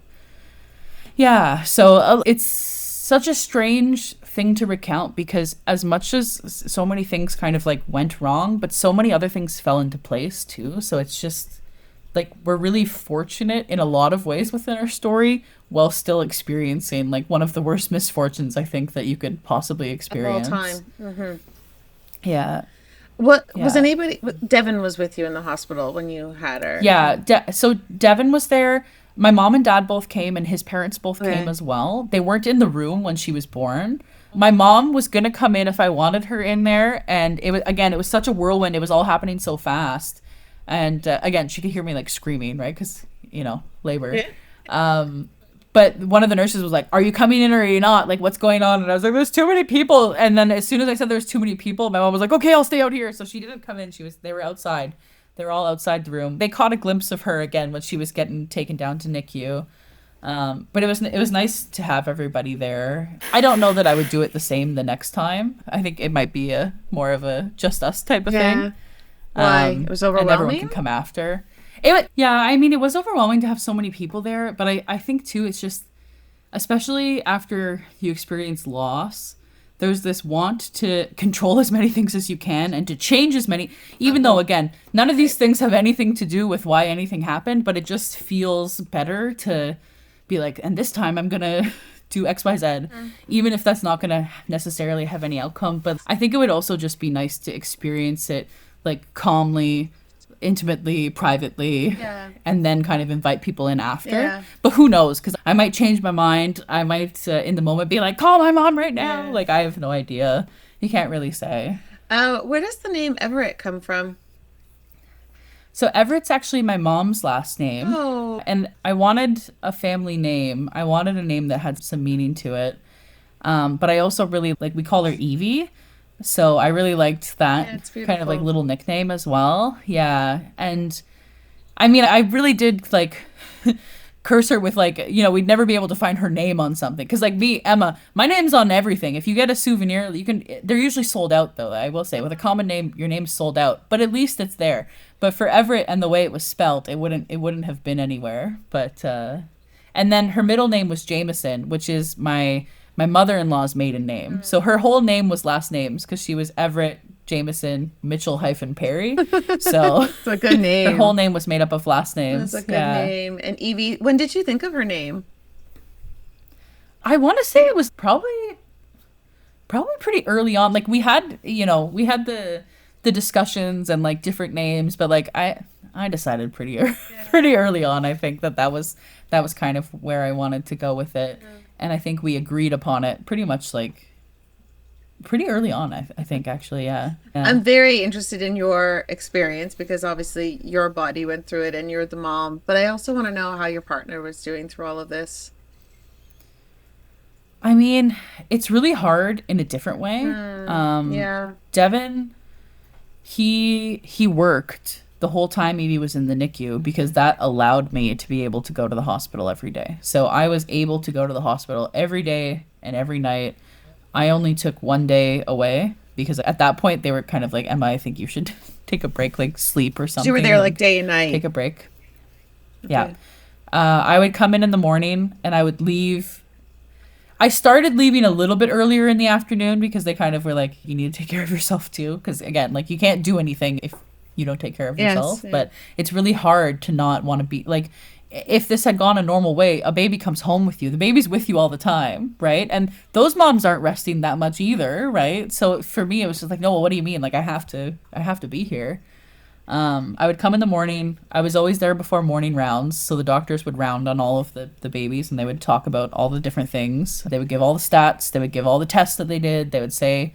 yeah. So it's such a strange thing to recount because as much as so many things kind of like went wrong, but so many other things fell into place too. So it's just like we're really fortunate in a lot of ways within our story while still experiencing like one of the worst misfortunes I think that you could possibly Of all experience. time. Hmm. Yeah. What was Yeah. anybody? Devin was with you in the hospital when you had her. Yeah. So Devin was there. My mom and dad both came, and his parents both came Okay. as well. They weren't in the room when she was born. My mom was gonna come in if I wanted her in there, and it was such a whirlwind. It was all happening so fast, and again, she could hear me like screaming, right? Because labor. Yeah. But one of the nurses was like, "Are you coming in or are you not? Like, what's going on?" And I was like, "There's too many people." And then as soon as I said there's too many people, my mom was like, "Okay, I'll stay out here." So she didn't come in. They were outside. They were all outside the room. They caught a glimpse of her again when she was getting taken down to NICU. But it was nice to have everybody there. I don't know that I would do it the same the next time. I think it might be a more of a just us type of Yeah. thing. Why? It was And everyone can overwhelming? come after. Yeah, I mean, it was overwhelming to have so many people there, but I think too, it's just, especially after you experience loss, there's this want to control as many things as you can and to change as many, even though, again, none of these things have anything to do with why anything happened, but it just feels better to be like, and this time I'm going to do XYZ, even if that's not going to necessarily have any outcome. But I think it would also just be nice to experience it like calmly, intimately, privately, and then kind of invite people in after. But who knows? Because I might change my mind. I might, in the moment, be like, call my mom right now. Like, I have no idea. You can't really say. Where does the name Everett come from? So Everett's actually my mom's last name. Oh. And I wanted a family name. I wanted a name that had some meaning to it. But I also really, like, we call her Evie. So I really liked that kind of like little nickname as well. Yeah. And I mean, I really did like curse her with like, you know, we'd never be able to find her name on something. Cause like me, Emma, my name's on everything. If you get a souvenir, you can, they're usually sold out though. I will say with a common name, your name's sold out, but at least it's there. But for Everett and the way it was spelt, it wouldn't have been anywhere. But, and then her middle name was Jameson, which is my mother-in-law's maiden name. So her whole name was last names because she was Everett Jameson Mitchell Perry. So it's a good name. Her whole name was made up of last names. That's a good name. And Evie, when did you think of her name? I want to say it was probably pretty early on. Like we had the discussions and like different names, but like I decided pretty early on. I think that was kind of where I wanted to go with it. And I think we agreed upon it pretty much like pretty early on, I think, actually, yeah. I'm very interested in your experience because obviously your body went through it and you're the mom, but I also want to know how your partner was doing through all of this. I mean, it's really hard in a different way. Devin, he worked the whole time Evie was in the NICU because that allowed me to be able to go to the hospital every day. So I was able to go to the hospital every day and every night. I only took one day away because at that point they were kind of like, Emma, I think you should take a break, like sleep or something. So you were there like day and night. Take a break. Okay. Yeah. I would come in the morning and I would leave. I started leaving a little bit earlier in the afternoon because they kind of were like, you need to take care of yourself too. Because again, like you can't do anything if you don't take care of yourself. But it's really hard to not want to be like, if this had gone a normal way, a baby comes home with you. The baby's with you all the time, right? And those moms aren't resting that much either, right? So for me, it was just like, no, well, what do you mean? Like I have to be here. I would come in the morning. I was always there before morning rounds. So the doctors would round on all of the babies and they would talk about all the different things. They would give all the stats. They would give all the tests that they did. They would say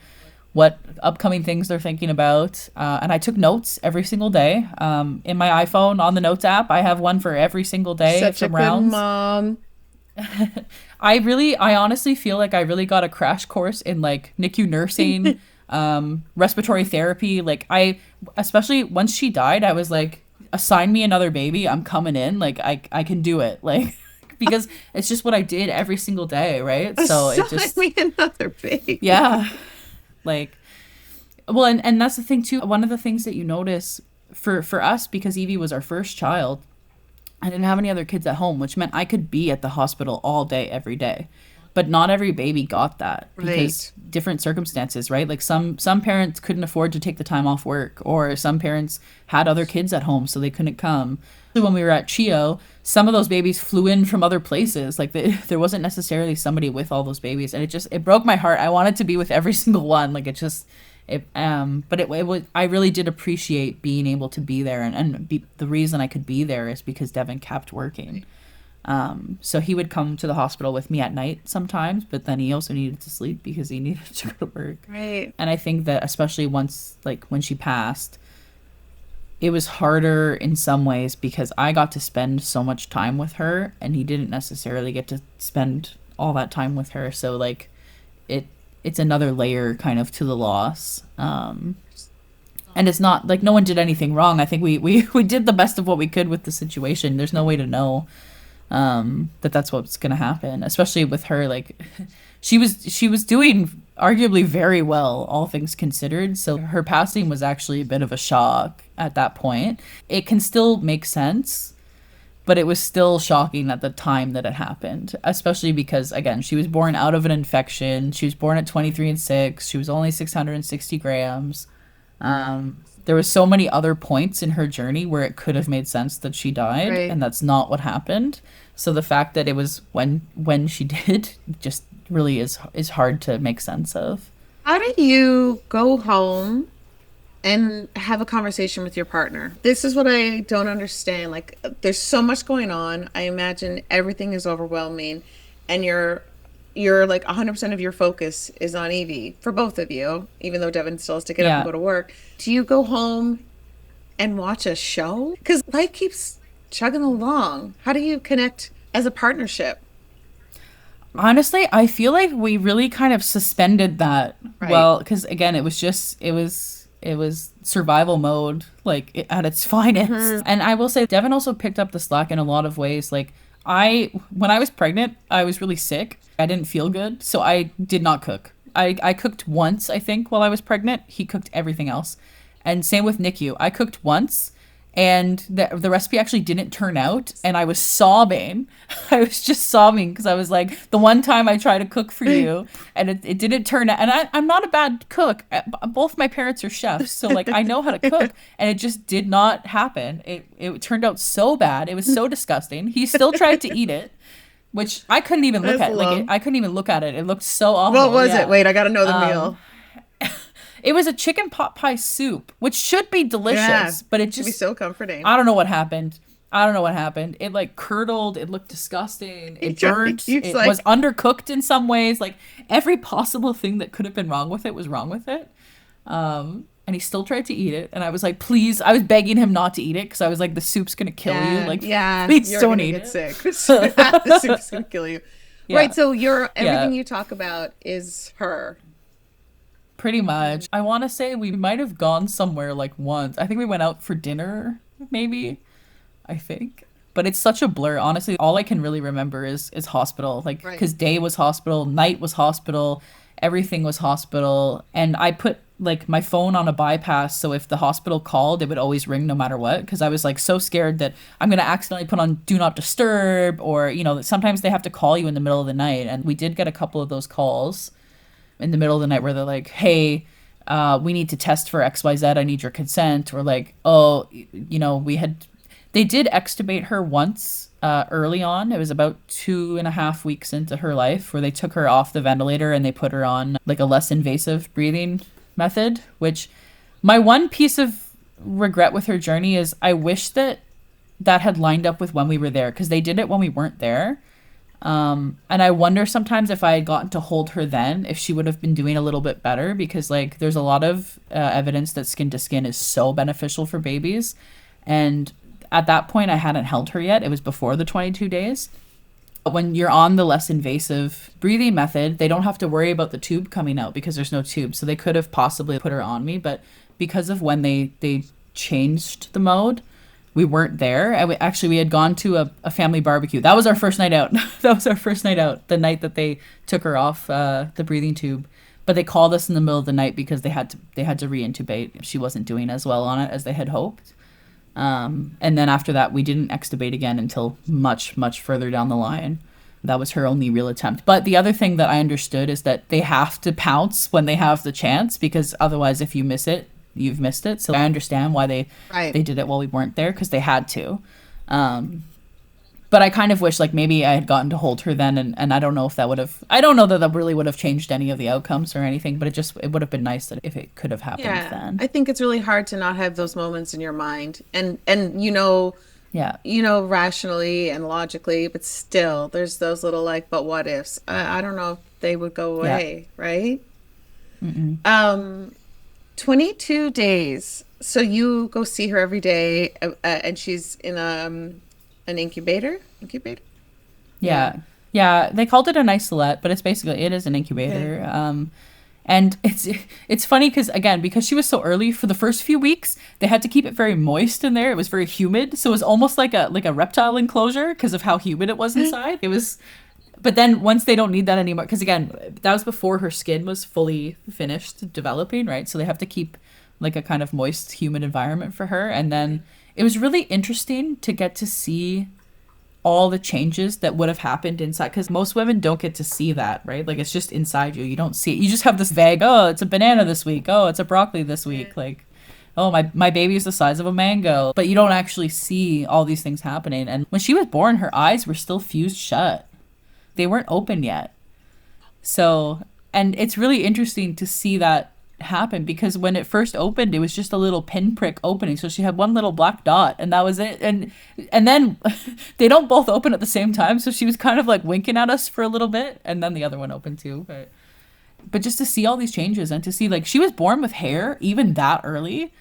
what upcoming things they're thinking about. And I took notes every single day. In my iPhone on the notes app, I have one for every single day. Such a good mom. I honestly feel like I really got a crash course in like NICU nursing, respiratory therapy. Like especially once she died, I was like, assign me another baby. I'm coming in. Like I can do it. Like, because it's just what I did every single day. Right. So it just, assign me another baby. Yeah. Like, well, and that's the thing too. One of the things that you notice for us, because Evie was our first child, I didn't have any other kids at home, which meant I could be at the hospital all day, every day. But not every baby got that because different circumstances, right? Like some parents couldn't afford to take the time off work, or some parents had other kids at home, so they couldn't come. When we were at CHIO, some of those babies flew in from other places. Like there wasn't necessarily somebody with all those babies, and it broke my heart. I wanted to be with every single one. Like but it was, I really did appreciate being able to be there, and the reason I could be there is because Devin kept working. So he would come to the hospital with me at night sometimes, but then he also needed to sleep because he needed to go to work. Right. And I think that especially once, like when she passed, it was harder in some ways because I got to spend so much time with her and he didn't necessarily get to spend all that time with her. So like it's another layer kind of to the loss. And it's not like no one did anything wrong. I think we did the best of what we could with the situation. There's no way to know that's what's going to happen, especially with her. Like she was doing arguably very well, all things considered. So her passing was actually a bit of a shock at that point. It can still make sense, but it was still shocking at the time that it happened, especially because, again, she was born out of an infection. She was born at 23 and 6. She was only 660 grams. There was so many other points in her journey where it could have made sense that she died, Right. and that's not what happened. So the fact that it was when she did just really is hard to make sense of. How did you go home and have a conversation with your partner? This is what I don't understand. Like, there's so much going on. I imagine everything is overwhelming, and you're like 100% of your focus is on Evie for both of you, even though Devin still has to get up and Yeah. go to work. Do you go home and watch a show? Because life keeps chugging along. How do you connect as a partnership? Honestly, I feel like we really kind of suspended that. Right. Well, because again, it was survival mode, like at its finest. Hmm. And I will say, Devin also picked up the slack in a lot of ways. Like when I was pregnant, I was really sick. I didn't feel good, so I did not cook. I cooked once, I think, while I was pregnant. He cooked everything else, and same with NICU. I cooked once, and the recipe actually didn't turn out, and I was sobbing. I was just sobbing because I was like, the one time I tried to cook for you and it didn't turn out, and I'm not a bad cook. Both my parents are chefs, so like I know how to cook, and it just did not happen. It turned out so bad. It was so disgusting. He still tried to eat it, which I couldn't even look That's at. low. I couldn't even look at it. It looked so What awful. was it? Yeah. Wait, I gotta know the Um, meal. it was a chicken pot pie soup, which should be Yeah. delicious, but it Should be just, so comforting. I don't know what happened. I don't know what happened. It like curdled. It looked disgusting. It burnt. He's It was like, undercooked in some ways. Like every possible thing that could have been wrong with it was wrong with it. And he still tried to eat it. And I was like, please, I was begging him not to eat it because I was like, the soup's going to kill you. yeah, Like, yeah, please you're don't gonna eat get it. sick. The soup's gonna kill you. Right, Yeah. so you're Yeah. everything you talk about is her. Pretty much. I want to say we might have gone somewhere like once. I think we went out for dinner, maybe. I think. But it's such a blur. Honestly, all I can really remember is hospital. Like, Right. because day was hospital, night was hospital, everything was hospital. And I put like my phone on a bypass. So if the hospital called, it would always ring no matter what. Because I was like so scared that I'm going to accidentally put on do not disturb, or, sometimes they have to call you in the middle of the night. And we did get a couple of those calls in the middle of the night where they're like, hey, we need to test for XYZ. I need your consent. Or like, oh, they did extubate her once early on. It was about 2.5 weeks into her life where they took her off the ventilator and they put her on like a less invasive breathing method, which my one piece of regret with her journey is I wish that had lined up with when we were there because they did it when we weren't there. And I wonder sometimes if I had gotten to hold her then, if she would have been doing a little bit better because like there's a lot of evidence that skin to skin is so beneficial for babies. And at that point, I hadn't held her yet. It was before the 22 days. But when you're on the less invasive breathing method, they don't have to worry about the tube coming out because there's no tube. So they could have possibly put her on me, but because of when they changed the mode, we weren't there. And we had gone to a family barbecue. That was our first night out. That was our first night out, the night that they took her off the breathing tube. But they called us in the middle of the night because they had to reintubate. She wasn't doing as well on it as they had hoped. And then after that, we didn't extubate again until much, much further down the line. That was her only real attempt. But the other thing that I understood is that they have to pounce when they have the chance because otherwise, if you miss it, you've missed it. So I understand why Right. they did it while we weren't there because they had to. But I kind of wish like maybe I had gotten to hold her then, and I don't know if that would have. I don't know that really would have changed any of the outcomes or anything. But it would have been nice that if it could have happened Yeah. then. I think it's really hard to not have those moments in your mind. And Yeah. rationally and logically, but still there's those little like, but what ifs. I don't know if they would go Yeah. away, right? 22 days. So you go see her every day, and she's in an incubator. Yeah. Yeah. Yeah, they called it an isolette, but it is an Okay. incubator. And it's funny because she was so early for the first few weeks, they had to keep it very moist in there. It was very humid, so it was almost like a reptile enclosure because of how humid it was inside. But then once they don't need that anymore, because again, that was before her skin was fully finished developing, right? So they have to keep like a kind of moist, humid environment for her. And then it was really interesting to get to see. all the changes that would have happened inside, because most women don't get to see that, right? Like, it's just inside you. You don't see it. You just have this vague, oh, it's a banana this week. Oh, it's a broccoli this week. Like, oh, my baby is the size of a mango. But you don't actually see all these things happening. And when she was born, her eyes were still fused shut. They weren't open yet. So, and it's really interesting to see that happen, because when it first opened, it was just a little pinprick opening. So she had one little black dot, and that was it. And then they don't both open at the same time. So she was kind of like winking at us for a little bit, and then the other one opened too. But just to see all these changes, and to see, like, she was born with hair even that early,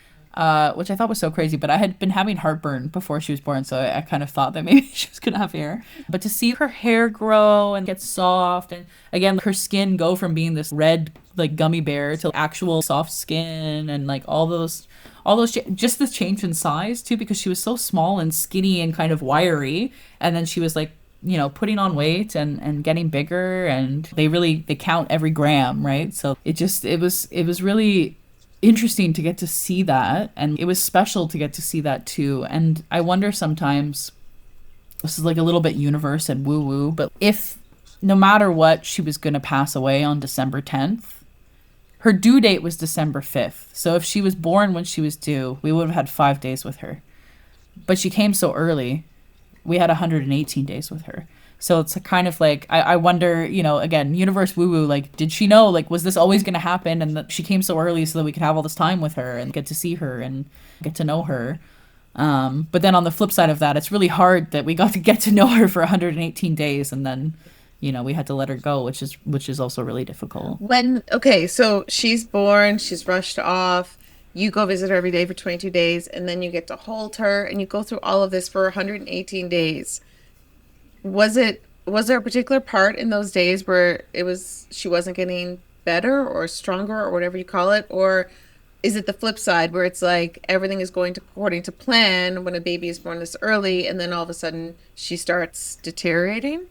which I thought was so crazy. But I had been having heartburn before she was born, so I kind of thought that maybe she was gonna have hair. But to see her hair grow and get soft, and again, her skin go from being this red, like, gummy bear to actual soft skin, and like just the change in size too, because she was so small and skinny and kind of wiry, and then she was like, putting on weight and getting bigger, and they count every gram, right? So it was really interesting to get to see that, and it was special to get to see that too. And I wonder sometimes, this is like a little bit universe and woo woo, but if no matter what, she was going to pass away on December 10th, her due date was December 5th. So if she was born when she was due, we would have had 5 days with her. But she came so early, we had 118 days with her. So it's kind of like, I wonder, again, universe woo woo, like, did she know, like, was this always going to happen? And that she came so early so that we could have all this time with her and get to see her and get to know her. But then on the flip side of that, it's really hard that we got to get to know her for 118 days, and then, we had to let her go, which is also really difficult. Okay, so she's born, she's rushed off. You go visit her every day for 22 days, and then you get to hold her, and you go through all of this for 118 days. Was there a particular part in those days where she wasn't getting better or stronger or whatever you call it? Or is it the flip side where it's like everything is going according to plan when a baby is born this early, and then all of a sudden she starts deteriorating?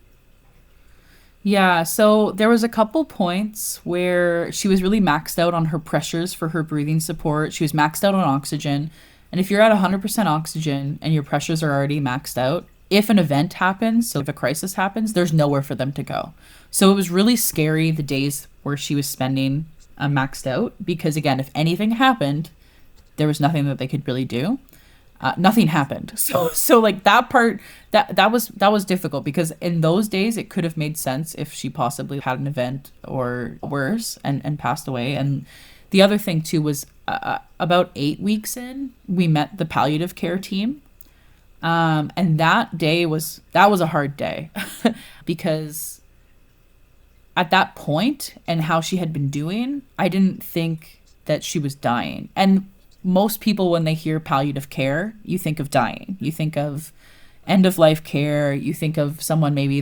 Yeah, so there was a couple points where she was really maxed out on her pressures for her breathing support. She was maxed out on oxygen. And if you're at 100% oxygen and your pressures are already maxed out, if an event happens, so if a crisis happens, there's nowhere for them to go. So it was really scary the days where she was spending maxed out, because again, if anything happened, there was nothing that they could really do. Nothing happened. So like that part, that was difficult, because in those days it could have made sense if she possibly had an event or worse and passed away. And the other thing too was, about 8 weeks in, we met the palliative care team. And that was a hard day because at that point and how she had been doing, I didn't think that she was dying. And most people, when they hear palliative care, you think of dying. You think of end of life care. You think of someone maybe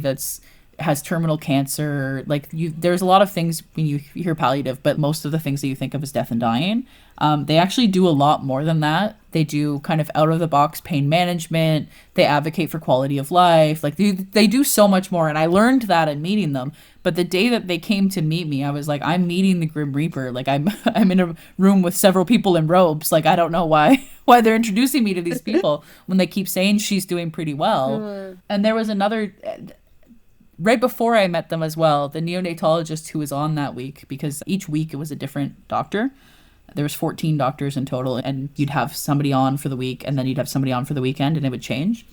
has terminal cancer. There's a lot of things when you hear palliative, but most of the things that you think of is death and dying. They actually do a lot more than that. They do kind of out of the box pain management. They advocate for quality of life. Like they do so much more. And I learned that in meeting them. But the day that they came to meet me, I was like, I'm meeting the Grim Reaper. Like I'm in a room with several people in robes. Like, I don't know why they're introducing me to these people when they keep saying she's doing pretty well. And there was another, right before I met them as well, the neonatologist who was on that week, because each week it was a different doctor. There was 14 doctors in total, and you'd have somebody on for the week, and then you'd have somebody on for the weekend, and it would change.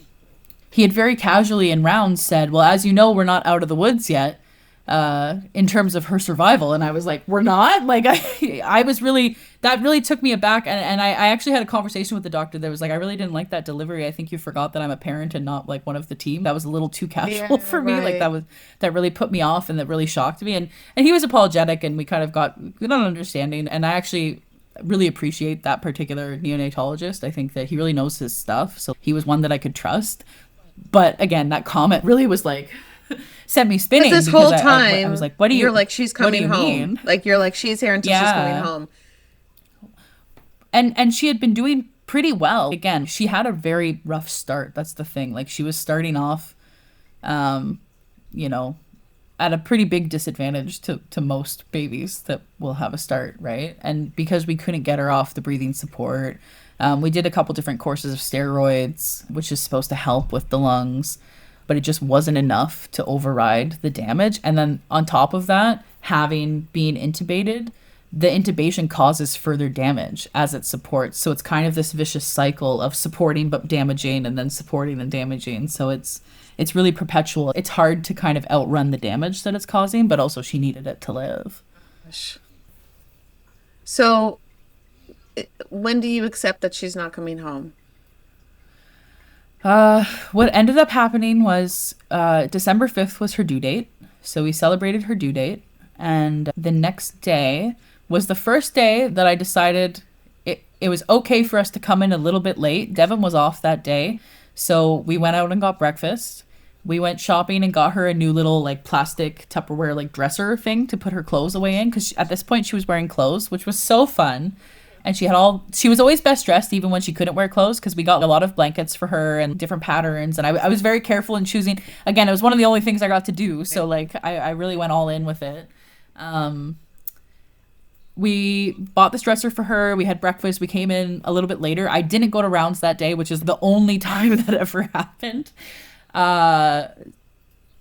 He had very casually in rounds said, well, as you know, we're not out of the woods yet in terms of her survival. And I was like, we're not? Like, I was really, that really took me aback. And I actually had a conversation with the doctor that was like, I really didn't like that delivery. I think you forgot that I'm a parent and not like one of the team. That was a little too casual for me. Right. Like that really put me off, and that really shocked me. And he was apologetic, and we kind of got good on understanding. And I actually really appreciate that particular neonatologist. I think that he really knows his stuff. So he was one that I could trust. But again, that comment really was like, sent me spinning. This whole time, I was like, what do you, you're like, she's coming home. Mean? Like, you're like, she's here until she's coming home. And she had been doing pretty well. Again, she had a very rough start. That's the thing. Like, she was starting off, at a pretty big disadvantage to most babies that will have a start, right? And because we couldn't get her off the breathing support, we did a couple different courses of steroids, which is supposed to help with the lungs. but it just wasn't enough to override the damage. And then on top of that, having been intubated, the intubation causes further damage as it supports. So it's kind of this vicious cycle of supporting but damaging and then supporting and damaging. So it's really perpetual. It's hard to kind of outrun the damage that it's causing, but also she needed it to live. So when do you accept that she's not coming home? What ended up happening was December 5th was her due date. So we celebrated her due date. And the next day was the first day that I decided it was okay for us to come in a little bit late. Devin was off that day. So we went out and got breakfast. We went shopping and got her a new little like plastic Tupperware like dresser thing to put her clothes away in. Because at this point she was wearing clothes, which was so fun. And she was always best dressed even when she couldn't wear clothes because we got a lot of blankets for her and different patterns. And I was very careful in choosing. Again, it was one of the only things I got to do. So like I really went all in with it. We bought this dresser for her. We had breakfast. We came in a little bit later. I didn't go to rounds that day, which is the only time that ever happened.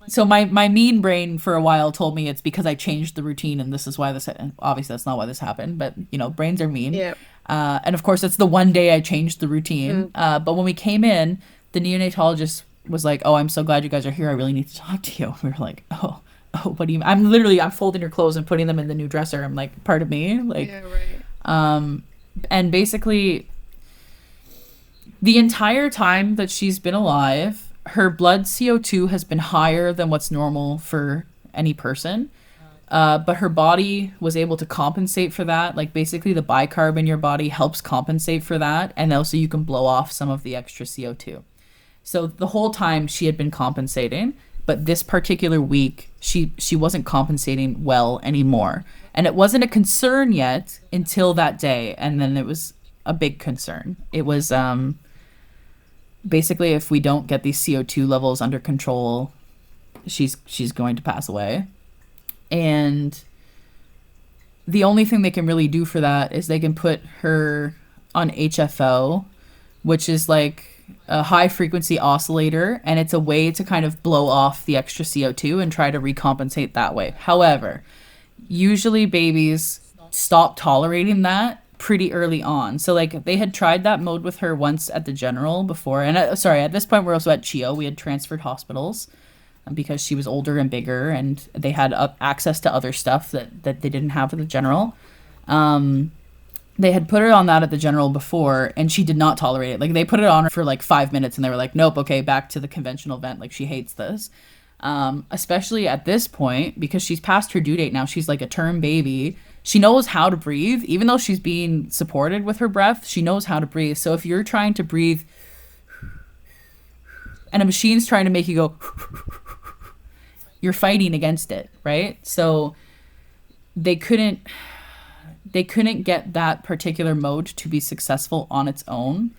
So my mean brain for a while told me it's because I changed the routine and this is why this, obviously that's not why this happened, but you know, brains are mean. Yeah. And of course it's the one day I changed the routine. But when we came in, the neonatologist was like, "Oh, I'm so glad you guys are here. I really need to talk to you." We were like, "Oh, what do you mean?" I'm folding her clothes and putting them in the new dresser. I'm like, "Pardon me?" Like, Yeah, right. and basically the entire time that she's been alive, her blood CO2 has been higher than what's normal for any person. But her body was able to compensate for that. Like basically the bicarb in your body helps compensate for that. And also you can blow off some of the extra CO2. So the whole time she had been compensating, but this particular week, she wasn't compensating well anymore. And it wasn't a concern yet until that day. And then it was a big concern. It was, basically, if we don't get these CO2 levels under control, she's going to pass away. And the only thing they can really do for that is they can put her on HFO, which is like a high frequency oscillator, and it's a way to kind of blow off the extra CO2 and try to recompensate that way. However, usually babies stop tolerating that pretty early on. So like they had tried that mode with her once at the general before, and at this point we're also at CHIO. We had transferred hospitals because she was older and bigger and they had access to other stuff that they didn't have at the general. They had put her on that at the general before and she did not tolerate it. Like they put it on her for like 5 minutes and they were like, "Nope, okay, back to the conventional vent." Like she hates this. Especially at this point because she's past her due date now. She's like a term baby. She knows how to breathe. Even though she's being supported with her breath, she knows how to breathe. So if you're trying to breathe and a machine's trying to make you go, you're fighting against it, right? So they couldn't get that particular mode to be successful on its own.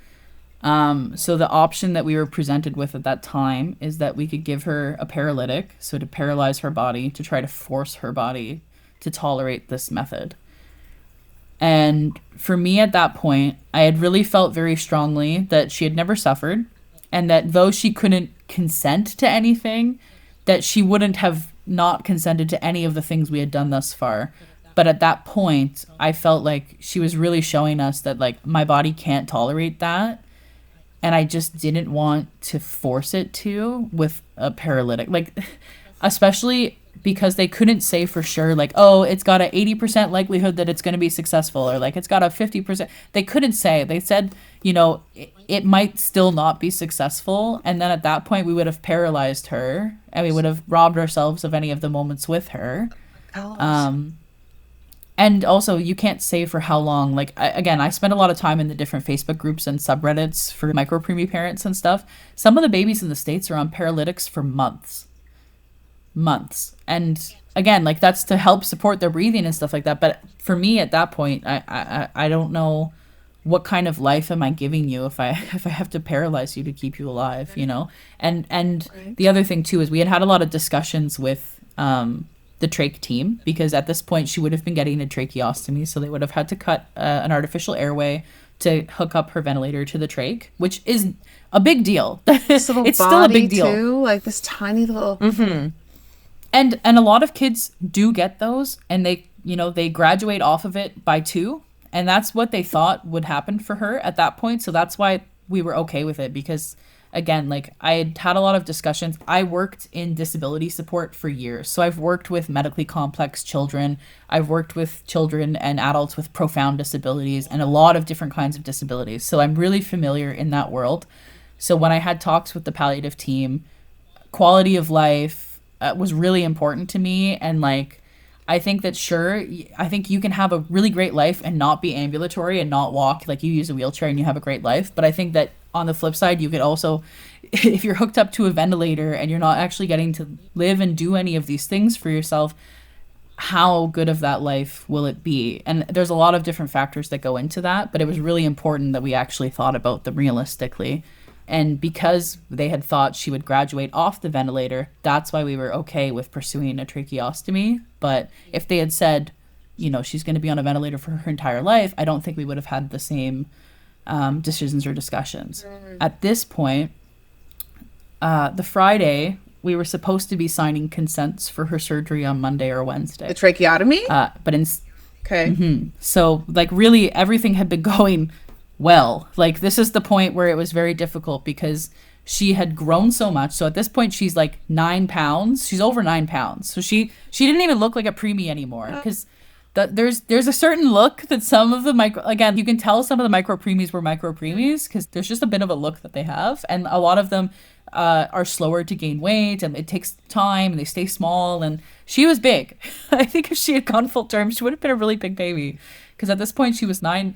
So the option that we were presented with at that time is that we could give her a paralytic, so to paralyze her body, to try to force her body to tolerate this method. And for me at that point, I had really felt very strongly that she had never suffered and that though she couldn't consent to anything, that she wouldn't have not consented to any of the things we had done thus far. But at that point, I felt like she was really showing us that like my body can't tolerate that. And I just didn't want to force it to with a paralytic. Like, especially because they couldn't say for sure, like, "Oh, it's got an 80% likelihood that it's going to be successful," or like, "It's got a 50%. They couldn't say. They said, you know, it might still not be successful. And then at that point, we would have paralyzed her and we would have robbed ourselves of any of the moments with her. And also, you can't say for how long. Like, I spent a lot of time in the different Facebook groups and subreddits for micro-preemie parents and stuff. Some of the babies in the States are on paralytics for months. And again, like, that's to help support their breathing and stuff like that. But for me at that point, I don't know what kind of life am I giving you if I have to paralyze you to keep you alive, you know? And Right. the other thing, too, is we had a lot of discussions with the trach team, because at this point she would have been getting a tracheostomy, so they would have had to cut an artificial airway to hook up her ventilator to the trach, which is a big deal. This little It's still a body big deal. too, like this tiny little. And a lot of kids do get those, and they graduate off of it by 2, and that's what they thought would happen for her at that point. So that's why we were okay with it, because again, like, I had a lot of discussions. I worked in disability support for years. So I've worked with medically complex children. I've worked with children and adults with profound disabilities and a lot of different kinds of disabilities. So I'm really familiar in that world. So when I had talks with the palliative team, quality of life was really important to me. And like, I think that, sure, I think you can have a really great life and not be ambulatory and not walk. Like, you use a wheelchair and you have a great life. But I think that on the flip side, you could also, if you're hooked up to a ventilator and you're not actually getting to live and do any of these things for yourself, how good of that life will it be? And there's a lot of different factors that go into that. But it was really important that we actually thought about them realistically. And because they had thought she would graduate off the ventilator, that's why we were okay with pursuing a tracheostomy. But if they had said, she's going to be on a ventilator for her entire life, I don't think we would have had the same decisions or discussions. At this point, the Friday, we were supposed to be signing consents for her surgery on Monday or Wednesday. The tracheotomy? Okay. So, like, really everything had been going well. Like, this is the point where it was very difficult because she had grown so much. So at this point, she's like 9 pounds. She's over 9 pounds. So she didn't even look like a preemie anymore, because there's a certain look that some of the again, you can tell some of the micro preemies were micro preemies because there's just a bit of a look that they have, and a lot of them are slower to gain weight, and it takes time, and they stay small. And she was big. I think if she had gone full term, she would have been a really big baby. Because at this point, she was 9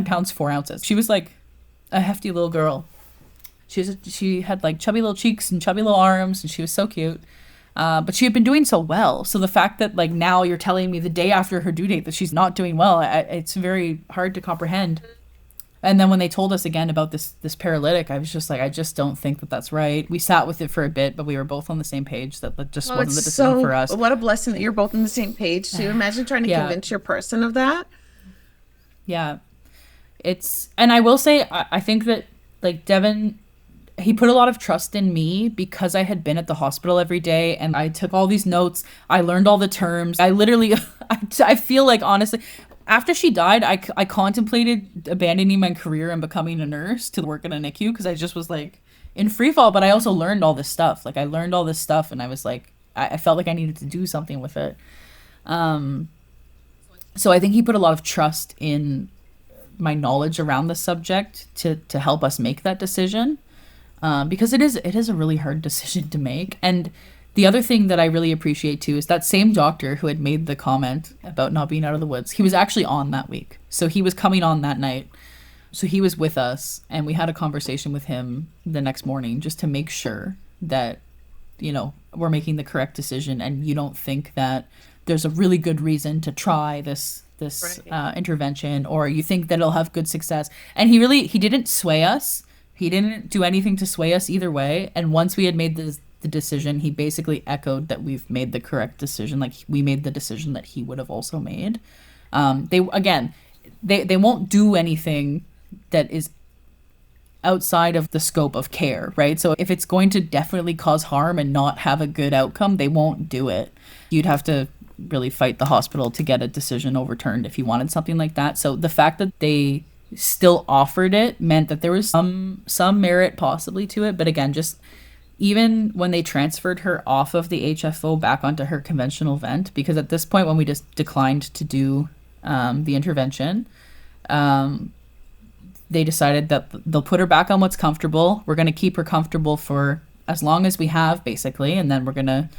pounds 4 ounces. She was like a hefty little girl. She had like chubby little cheeks and chubby little arms, and she was so cute. But she had been doing so well. So the fact that, like, now you're telling me the day after her due date that she's not doing well, it's very hard to comprehend. And then when they told us again about this paralytic, I was just like, I just don't think that that's right. We sat with it for a bit, but we were both on the same page that just wasn't the decision for us. What a blessing that you're both on the same page too. Imagine trying to convince your person of that. Yeah. And I will say, I think that, like, Devin, he put a lot of trust in me because I had been at the hospital every day and I took all these notes. I learned all the terms. I literally, I feel like, honestly, after she died, I contemplated abandoning my career and becoming a nurse to work in a NICU, because I just was like in free fall. But I also learned all this stuff. Like, I learned all this stuff, and I was like, I felt like I needed to do something with it. So I think he put a lot of trust in my knowledge around the subject to help us make that decision. Because it is a really hard decision to make. And the other thing that I really appreciate too is that same doctor who had made the comment about not being out of the woods, he was actually on that week. So he was coming on that night. So he was with us, and we had a conversation with him the next morning just to make sure that, we're making the correct decision, and you don't think that there's a really good reason to try this intervention, or you think that it'll have good success. And he didn't sway us. He didn't do anything to sway us either way. And once we had made the decision, he basically echoed that we've made the correct decision. Like, we made the decision that he would have also made. They won't do anything that is outside of the scope of care, right? So if it's going to definitely cause harm and not have a good outcome, they won't do it. You'd have to really fight the hospital to get a decision overturned if you wanted something like that. So the fact that they still offered it meant that there was some merit possibly to it. But again, just even when they transferred her off of the HFO back onto her conventional vent, because at this point when we just declined to do the intervention, they decided that they'll put her back on what's comfortable. We're going to keep her comfortable for as long as we have, basically, and then we're going to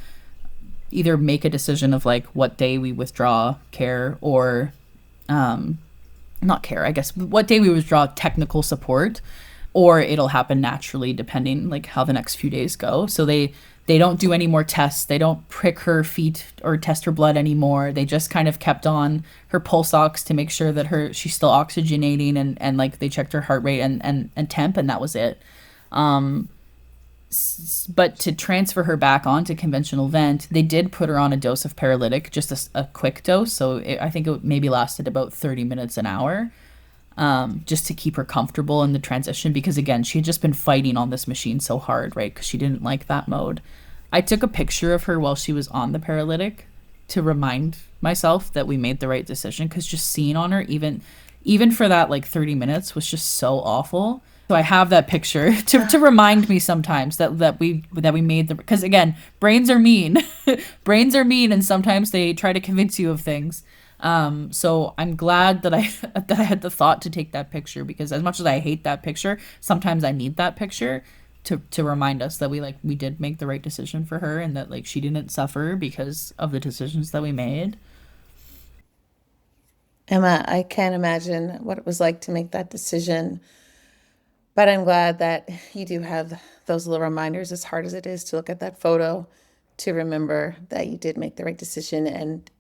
either make a decision of like what day we withdraw care, or not care, I guess, what day we withdraw technical support, or it'll happen naturally depending like how the next few days go. So they don't do any more tests. They don't prick her feet or test her blood anymore. They just kind of kept on her pulse ox to make sure that she's still oxygenating, and like they checked her heart rate and temp, and that was it. But to transfer her back onto conventional vent, they did put her on a dose of paralytic, just a quick dose. So I think it maybe lasted about 30 minutes, an hour. just to keep her comfortable in the transition because, again, she had just been fighting on this machine so hard, right? Because she didn't like that mode. I took a picture of her while she was on the paralytic to remind myself that we made the right decision, because just seeing on her, even for that like 30 minutes, was just so awful. So I have that picture to remind me sometimes that we made the, because again, brains are mean. Brains are mean, and sometimes they try to convince you of things. So I'm glad that I that I had the thought to take that picture, because as much as I hate that picture, sometimes I need that picture to remind us that we did make the right decision for her, and that like she didn't suffer because of the decisions that we made. Emma, I can't imagine what it was like to make that decision, but I'm glad that you do have those little reminders, as hard as it is to look at that photo, to remember that you did make the right decision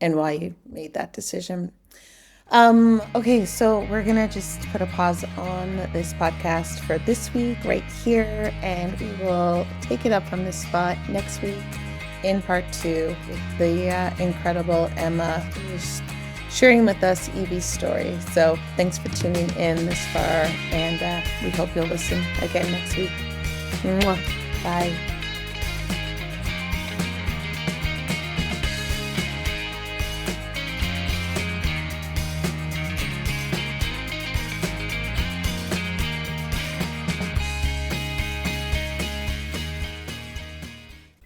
and why you made that decision. Okay, so we're gonna just put a pause on this podcast for this week right here, and we will take it up from this spot next week in part 2 with the incredible Emma, who's sharing with us Evie's story. So thanks for tuning in this far, and we hope you'll listen again next week. Mwah. Bye.